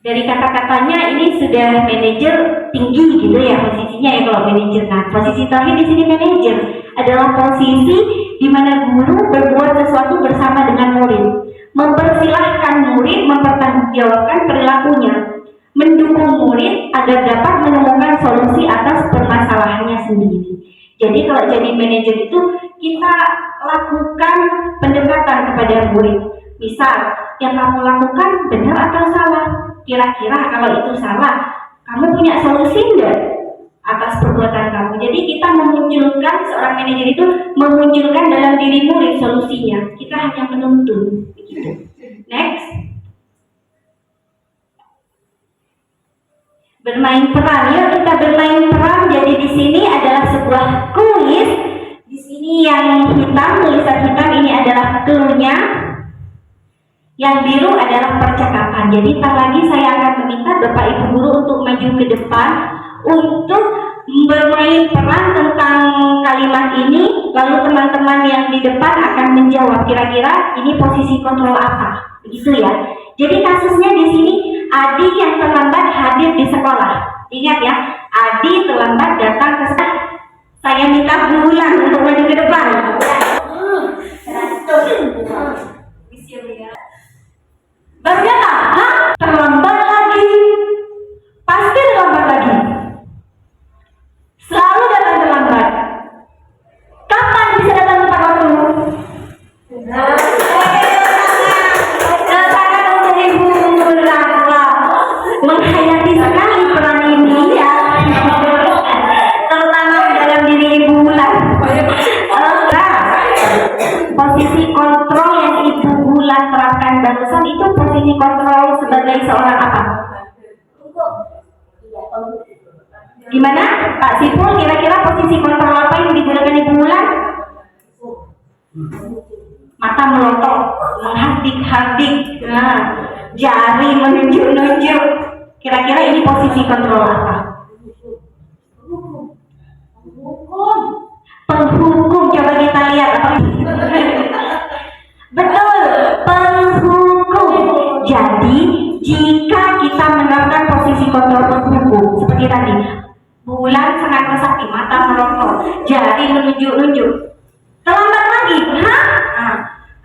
Dari kata-katanya ini sudah manajer tinggi gitu ya posisinya ya kalau manajer. Nah, posisi terakhir di sini manajer adalah posisi di mana guru berbuat sesuatu bersama dengan murid, mempersilahkan murid mempertanggungjawabkan perilakunya, mendukung murid agar dapat menemukan solusi atas permasalahannya sendiri. Jadi kalau jadi manajer itu kita lakukan pendekatan kepada murid. Misal, yang kamu lakukan benar atau salah? Kira-kira kalau itu salah, kamu punya solusi enggak atas perbuatan kamu? Jadi kita memunculkan, seorang manajer itu memunculkan dalam diri murid solusinya. Kita hanya menuntun. Begitu. Next. Bermain peran, yuk kita bermain peran. Jadi di sini adalah sebuah kuis. Di sini yang hitam, tulisan hitam ini adalah clue-nya. Yang biru adalah percakapan. Jadi tak lagi saya akan meminta Bapak Ibu guru untuk maju ke depan untuk bermain peran tentang kalimat ini. Lalu teman-teman yang di depan akan menjawab kira-kira ini posisi kontrol apa. Begitu ya. Jadi kasusnya di sini Adi yang terlambat hadir di sekolah. Ingat ya, Adi terlambat datang ke sekolah. Saya minta bulan untuk maju ke depan. Ternyata, terlambat lagi. Pasti terlambat lagi. Selalu datang terlambat. Kapan bisa datang tepat waktu? Menghayati sekali peran ini ya, terutama dalam diri Ibu Bulan. Posisi kontrol yang Ibu Bulan terapkan barusan itu posisi kontrol sebagai seorang apa? Gimana Pak Sipul, kira-kira posisi kontrol apa yang digunakan Ibu Bulan? Mata melotot, menghardik-hardik, jari menunjuk-nunjuk. Kira-kira ini posisi kontrol apa? Penghukum. Coba kita lihat apa? Betul, penghukum. Jadi jika kita menerapkan posisi kontrol penghukum seperti tadi, Bulan sangat resah, mata melotot, jari menunjuk-nunjuk, terlambat lagi,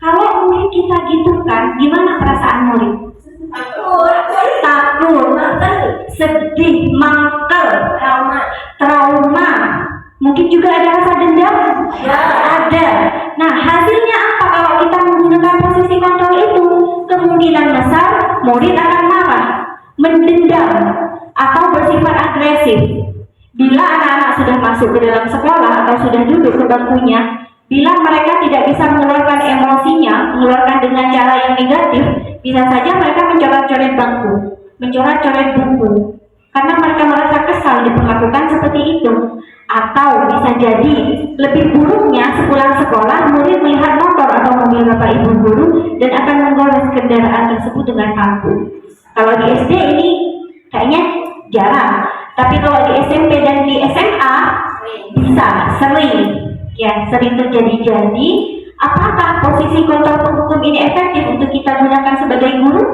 kalau murid kita gitu kan, gimana perasaan murid? Takut, sedih, mangkel, trauma, mungkin juga ada rasa dendam? Ada. Nah, hasilnya apa kalau kita menggunakan posisi kontrol itu? Kemungkinan besar murid akan marah, mendendam, atau bersifat agresif. Bila anak-anak sudah masuk ke dalam sekolah atau sudah duduk ke bangkunya, bila mereka tidak bisa mengeluarkan emosinya, mengeluarkan dengan cara yang negatif, bisa saja mereka mencoret-coret bangku, mencoret-coret buku, karena mereka merasa kesal diperlakukan seperti itu. Atau bisa jadi lebih buruknya sepulang sekolah murid melihat motor atau mobil Bapak Ibu guru dan akan menggores kendaraan tersebut dengan paku. Kalau di SD ini kayaknya jarang, tapi kalau di SMP dan di SMA bisa, sering terjadi. Jadi apakah posisi kontrol penghukum ini efektif untuk kita gunakan sebagai guru?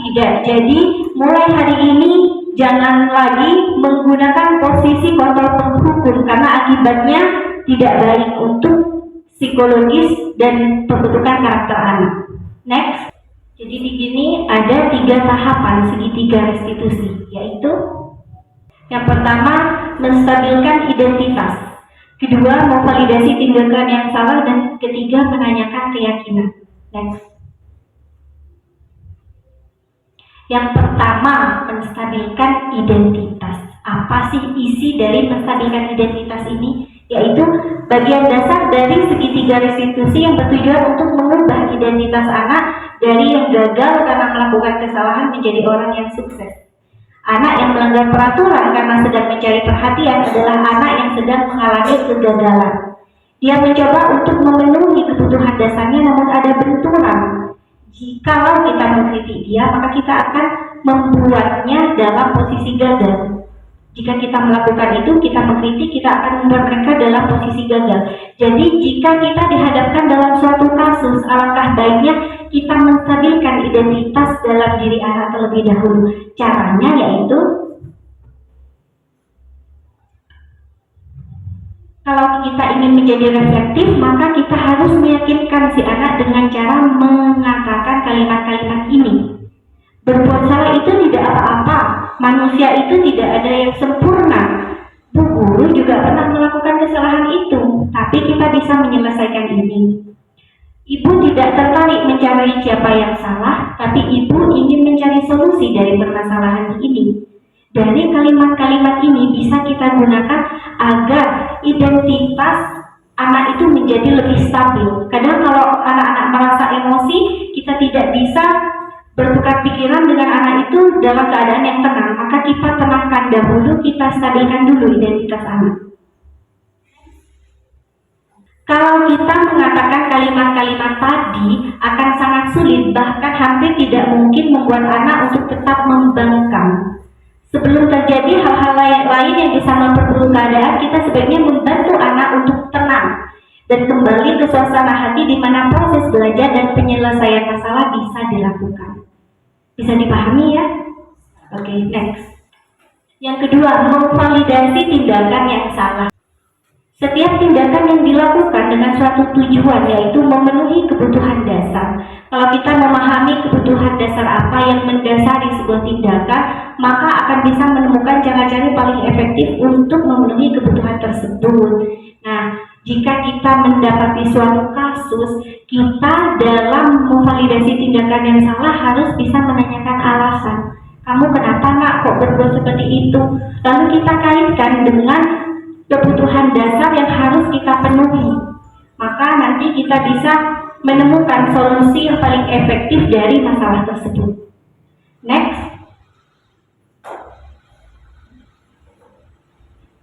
Tidak. Jadi mulai hari ini jangan lagi menggunakan posisi kontrol penghukum karena akibatnya tidak baik untuk psikologis dan pembentukan karakter anak. Next. Jadi di sini ada 3 tahapan segitiga restitusi, yaitu yang pertama menstabilkan identitas, kedua memvalidasi tindakan yang salah, dan ketiga menanyakan keyakinan. Next. Yang pertama, menstabilkan identitas. Apa sih isi dari menstabilkan identitas ini? Yaitu bagian dasar dari segitiga restitusi yang bertujuan untuk mengubah identitas anak dari yang gagal karena melakukan kesalahan menjadi orang yang sukses. Anak yang melanggar peraturan karena sedang mencari perhatian adalah anak yang sedang mengalami kegagalan. Dia mencoba untuk memenuhi kebutuhan dasarnya namun ada benturan. Jikalau kita mengkritik dia, maka kita akan membuatnya dalam posisi gagal. Jika kita melakukan itu, kita mengkritik, kita akan membuat mereka dalam posisi gagal. Jadi jika kita dihadapkan dalam suatu kasus, alangkah baiknya kita menstabilkan identitas dalam diri anak terlebih dahulu. Caranya yaitu, kalau kita ingin menjadi reflektif, maka kita harus meyakinkan si anak dengan cara mengatakan kalimat-kalimat ini. Berbuat salah itu tidak apa-apa, manusia itu tidak ada yang sempurna. Bu guru juga pernah melakukan kesalahan itu, tapi kita bisa menyelesaikan ini. Ibu tidak tertarik mencari siapa yang salah, tapi ibu ingin mencari solusi dari permasalahan ini. Dari kalimat-kalimat ini bisa kita gunakan agar identitas anak itu menjadi lebih stabil. Kadang kalau anak-anak merasa emosi, kita tidak bisa bertukar pikiran dengan anak itu dalam keadaan yang tenang, maka kita tenangkan dahulu, kita stabilkan dulu identitas anak. Kalau kita mengatakan kalimat-kalimat tadi akan sangat sulit, bahkan hampir tidak mungkin membuat anak untuk tetap membangkang. Sebelum terjadi hal-hal lain yang bisa memperburuk keadaan, kita sebaiknya membantu anak untuk tenang dan kembali ke suasana hati di mana proses belajar dan penyelesaian masalah bisa dilakukan. Bisa dipahami ya? Oke, next. Yang kedua, memvalidasi tindakan yang salah. Setiap tindakan yang dilakukan dengan suatu tujuan, yaitu memenuhi kebutuhan dasar. Kalau kita memahami kebutuhan dasar apa yang mendasari sebuah tindakan, maka akan bisa menemukan cara-cara paling efektif untuk memenuhi kebutuhan tersebut. Nah, jika kita mendapati suatu kasus, kita dalam memvalidasi tindakan yang salah harus bisa menanyakan alasan. Kamu kenapa nak kok berbuat seperti itu? Lalu kita kaitkan dengan kebutuhan dasar yang harus kita penuhi. Maka nanti kita bisa menemukan solusi yang paling efektif dari masalah tersebut. Next.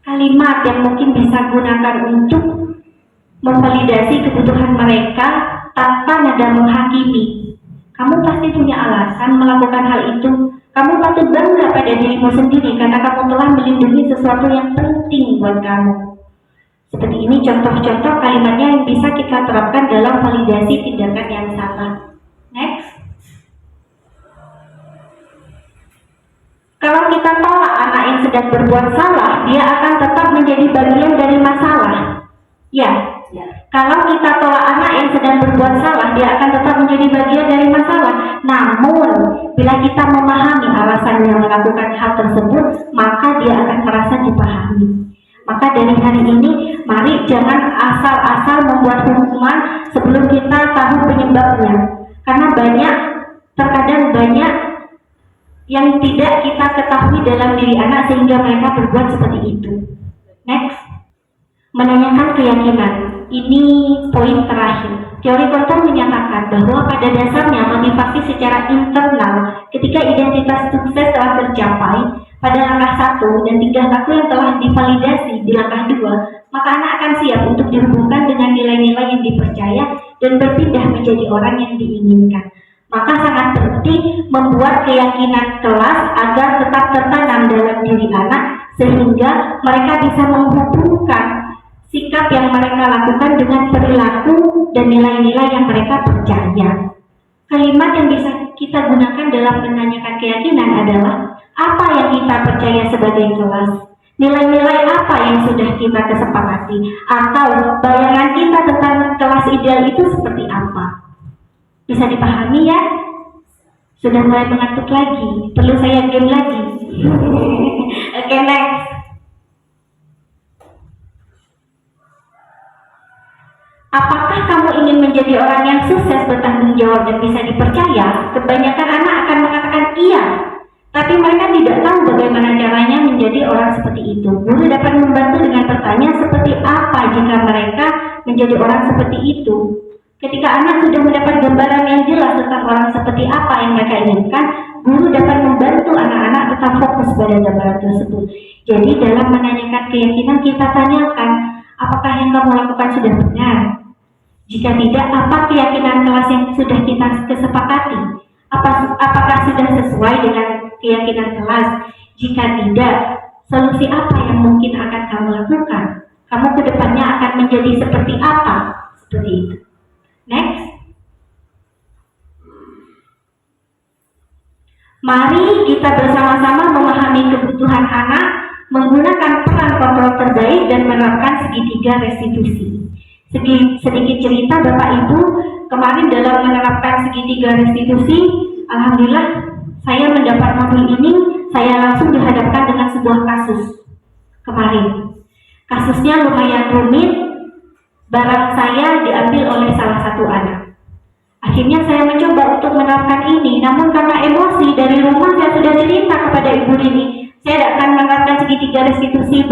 Kalimat yang mungkin bisa gunakan untuk memvalidasi kebutuhan mereka tanpa nada menghakimi. Kamu pasti punya alasan melakukan hal itu. Kamu patut bangga pada dirimu sendiri karena kamu telah melindungi sesuatu yang penting buat kamu. Seperti ini contoh-contoh kalimatnya yang bisa kita terapkan dalam validasi tindakan yang salah. Next. Kalau kita tolak anak yang sedang berbuat salah, dia akan tetap menjadi bagian dari masalah. Ya. Kalau kita tolak anak yang sedang berbuat salah, dia akan tetap menjadi bagian dari masalah. Namun, bila kita memahami alasannya melakukan hal tersebut, maka dia akan merasa dipahami. Maka dari hari ini, mari jangan asal-asal membuat hukuman sebelum kita tahu penyebabnya. Karena terkadang banyak yang tidak kita ketahui dalam diri anak sehingga mereka berbuat seperti itu. Next. Menanyakan keyakinan. Ini poin terakhir. Teori Korton menyatakan bahwa pada dasarnya motivasi secara internal ketika identitas sukses telah tercapai pada langkah 1 dan tingkah laku yang telah divalidasi di langkah 2, maka anak akan siap untuk dihubungkan dengan nilai-nilai yang dipercaya dan berpindah menjadi orang yang diinginkan. Maka sangat penting membuat keyakinan kelas agar tetap tertanam dalam diri anak sehingga mereka bisa menghubungkan sikap yang mereka lakukan dengan perilaku dan nilai-nilai yang mereka percaya. Kalimat yang bisa kita gunakan dalam menanyakan keyakinan adalah apa yang kita percaya sebagai kelas, nilai-nilai apa yang sudah kita kesepakati, atau bayangan kita tentang kelas ideal itu seperti apa. Bisa dipahami ya? Sudah mulai mengantuk lagi, perlu saya game lagi. Oke, next. Apakah kamu ingin menjadi orang yang sukses, bertanggung jawab, dan bisa dipercaya? Kebanyakan anak akan mengatakan iya, tapi mereka tidak tahu bagaimana caranya menjadi orang seperti itu. Guru dapat membantu dengan pertanyaan seperti apa jika mereka menjadi orang seperti itu. Ketika anak sudah mendapat gambaran yang jelas tentang orang seperti apa yang mereka inginkan, guru dapat membantu anak-anak tetap fokus pada gambaran tersebut. Jadi dalam menanyakan keyakinan kita tanyakan, apakah yang kamu lakukan sudah benar? Jika tidak, apa keyakinan kelas yang sudah kita kesepakati? Apakah sudah sesuai dengan keyakinan kelas? Jika tidak, solusi apa yang mungkin akan kamu lakukan? Kamu kedepannya akan menjadi seperti apa? Seperti itu. Next. Mari kita bersama-sama memahami kebutuhan anak, menggunakan peran kontrol terbaik dan menerapkan segitiga restitusi. Sedikit cerita Bapak Ibu, kemarin dalam menerapkan segitiga restitusi, alhamdulillah saya mendapat modul ini, saya langsung dihadapkan dengan sebuah kasus kemarin. Kasusnya lumayan rumit, barang saya diambil oleh salah satu anak. Akhirnya saya mencoba untuk menerapkan ini, namun karena emosi dari rumah saya sudah cerita kepada Ibu Rini, saya tidak akan menerapkan segitiga restitusi,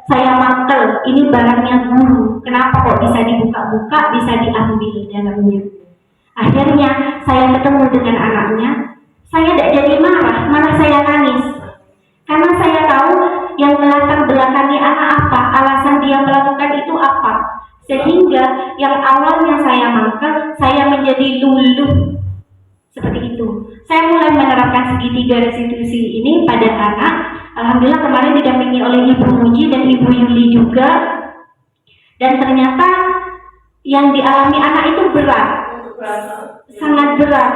saya mantel, ini barangnya guru, kenapa kok bisa dibuka-buka, bisa diambil dalamnya. Akhirnya saya ketemu dengan anaknya, saya tidak jadi marah, malah saya nangis. Karena saya tahu yang melatar belakangi anak apa, alasan dia melakukan itu apa. Sehingga yang awalnya saya mangkel, saya menjadi luluh. Seperti itu. Saya mulai menerapkan segitiga restitusi ini pada anak. Alhamdulillah kemarin didampingi oleh Ibu Muji dan Ibu Yuli juga. Dan ternyata yang dialami anak itu berat. Sangat berat.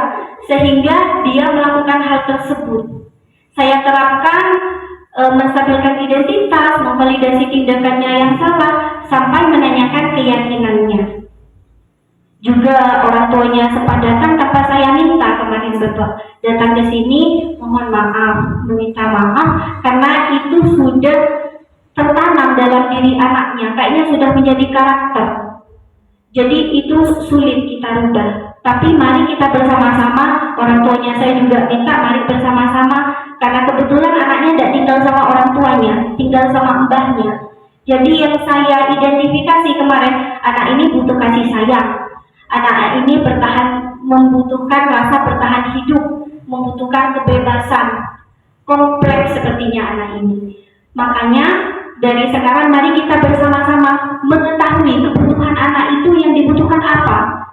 Sehingga dia melakukan hal tersebut. Saya terapkan menstabilkan identitas, memvalidasi tindakannya yang salah, sampai menanyakan keyakinannya. Juga orang tuanya sempat datang tanpa saya minta kemarin Bapak datang ke sini, mohon maaf, meminta maaf karena itu sudah tertanam dalam diri anaknya, kayaknya sudah menjadi karakter. Jadi itu sulit kita rubah. Tapi mari kita bersama-sama, orang tuanya saya juga minta mari bersama-sama, karena kebetulan anaknya tidak tinggal sama orang tuanya, tinggal sama mbahnya. Jadi yang saya identifikasi kemarin, anak ini butuh kasih sayang. Anak ini membutuhkan rasa bertahan hidup, membutuhkan kebebasan. Kompleks sepertinya anak ini. Makanya dari sekarang mari kita bersama-sama mengetahui kebutuhan anak itu yang dibutuhkan apa.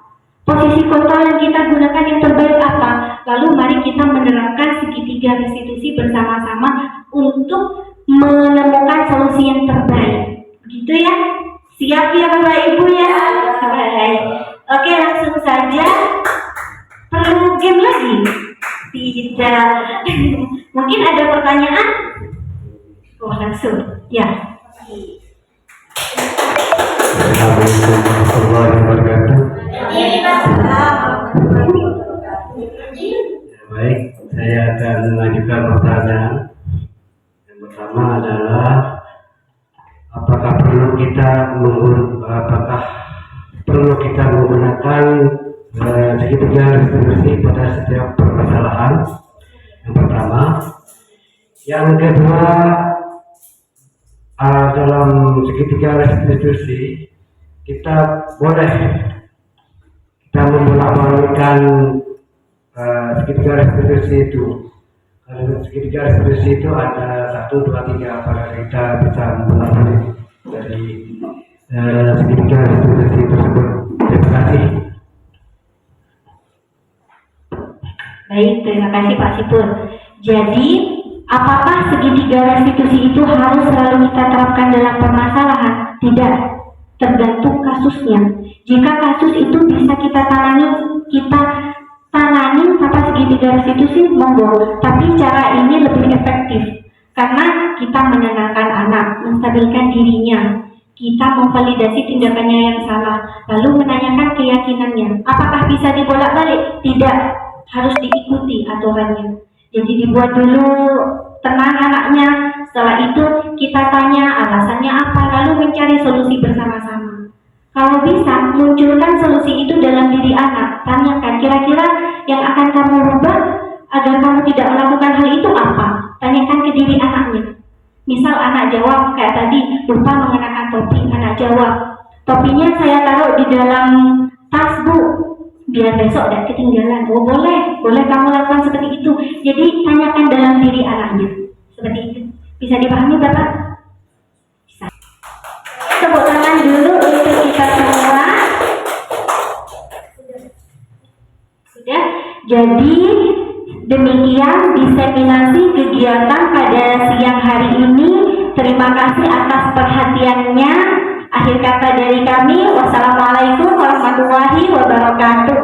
Posisi kontrol yang kita gunakan yang terbaik apa? Lalu mari kita menerapkan segitiga restitusi bersama-sama untuk menemukan solusi yang terbaik. Begitu ya? Siap ya Bapak Ibu ya? Baik. Oke, langsung saja. Perlu game lagi? Tidak. Mungkin ada pertanyaan? Oh, langsung. Ya. Assalamualaikum warahmatullahi wabarakatuh. Baik, saya akan mengajukan pertanyaan. Yang pertama adalah apakah perlu kita menggunakan segitiga restitusi pada setiap permasalahan? Yang pertama. Yang kedua, dalam segitiga restitusi kita membolak-balikkan segitiga restitusi itu. Kalau segitiga restitusi itu ada 1, 2, 3, apakah kita bisa membolak-balik dari segitiga restitusi tersebut? Terima kasih. Baik, terima kasih Pak Sipur. Jadi, apakah segitiga restitusi itu harus selalu kita terapkan dalam permasalahan? Tidak, tergantung kasusnya. Jika kasus itu bisa kita tangani tanpa segitiga restitusi, monggo. Tapi cara ini lebih efektif karena kita menenangkan anak, menstabilkan dirinya, kita memvalidasi tindakannya yang salah, lalu menanyakan keyakinannya. Apakah bisa dibolak-balik? Tidak, harus diikuti aturannya. Jadi dibuat dulu tenang anaknya, setelah itu kita tanya alasannya apa, lalu mencari solusi bersama-sama. Kalau bisa, munculkan solusi itu dalam diri anak. Tanyakan, kira-kira yang akan kamu rubah agar kamu tidak melakukan hal itu apa? Tanyakan ke diri anaknya. Misal anak jawab kayak tadi, lupa mengenakan topi, anak jawab, topinya saya taruh di dalam tas Bu, biar besok tidak ketinggalan. Oh boleh kamu lakukan seperti itu. Jadi tanyakan dalam diri anaknya. Seperti itu. Bisa dipahami Bapak? Bisa. Tepuk tangan dulu untuk kita semua. Sudah. Jadi Demikian diseminasi kegiatan pada siang hari ini. Terima kasih atas perhatiannya. Akhir kata dari kami, wassalamualaikum warahmatullahi wabarakatuh.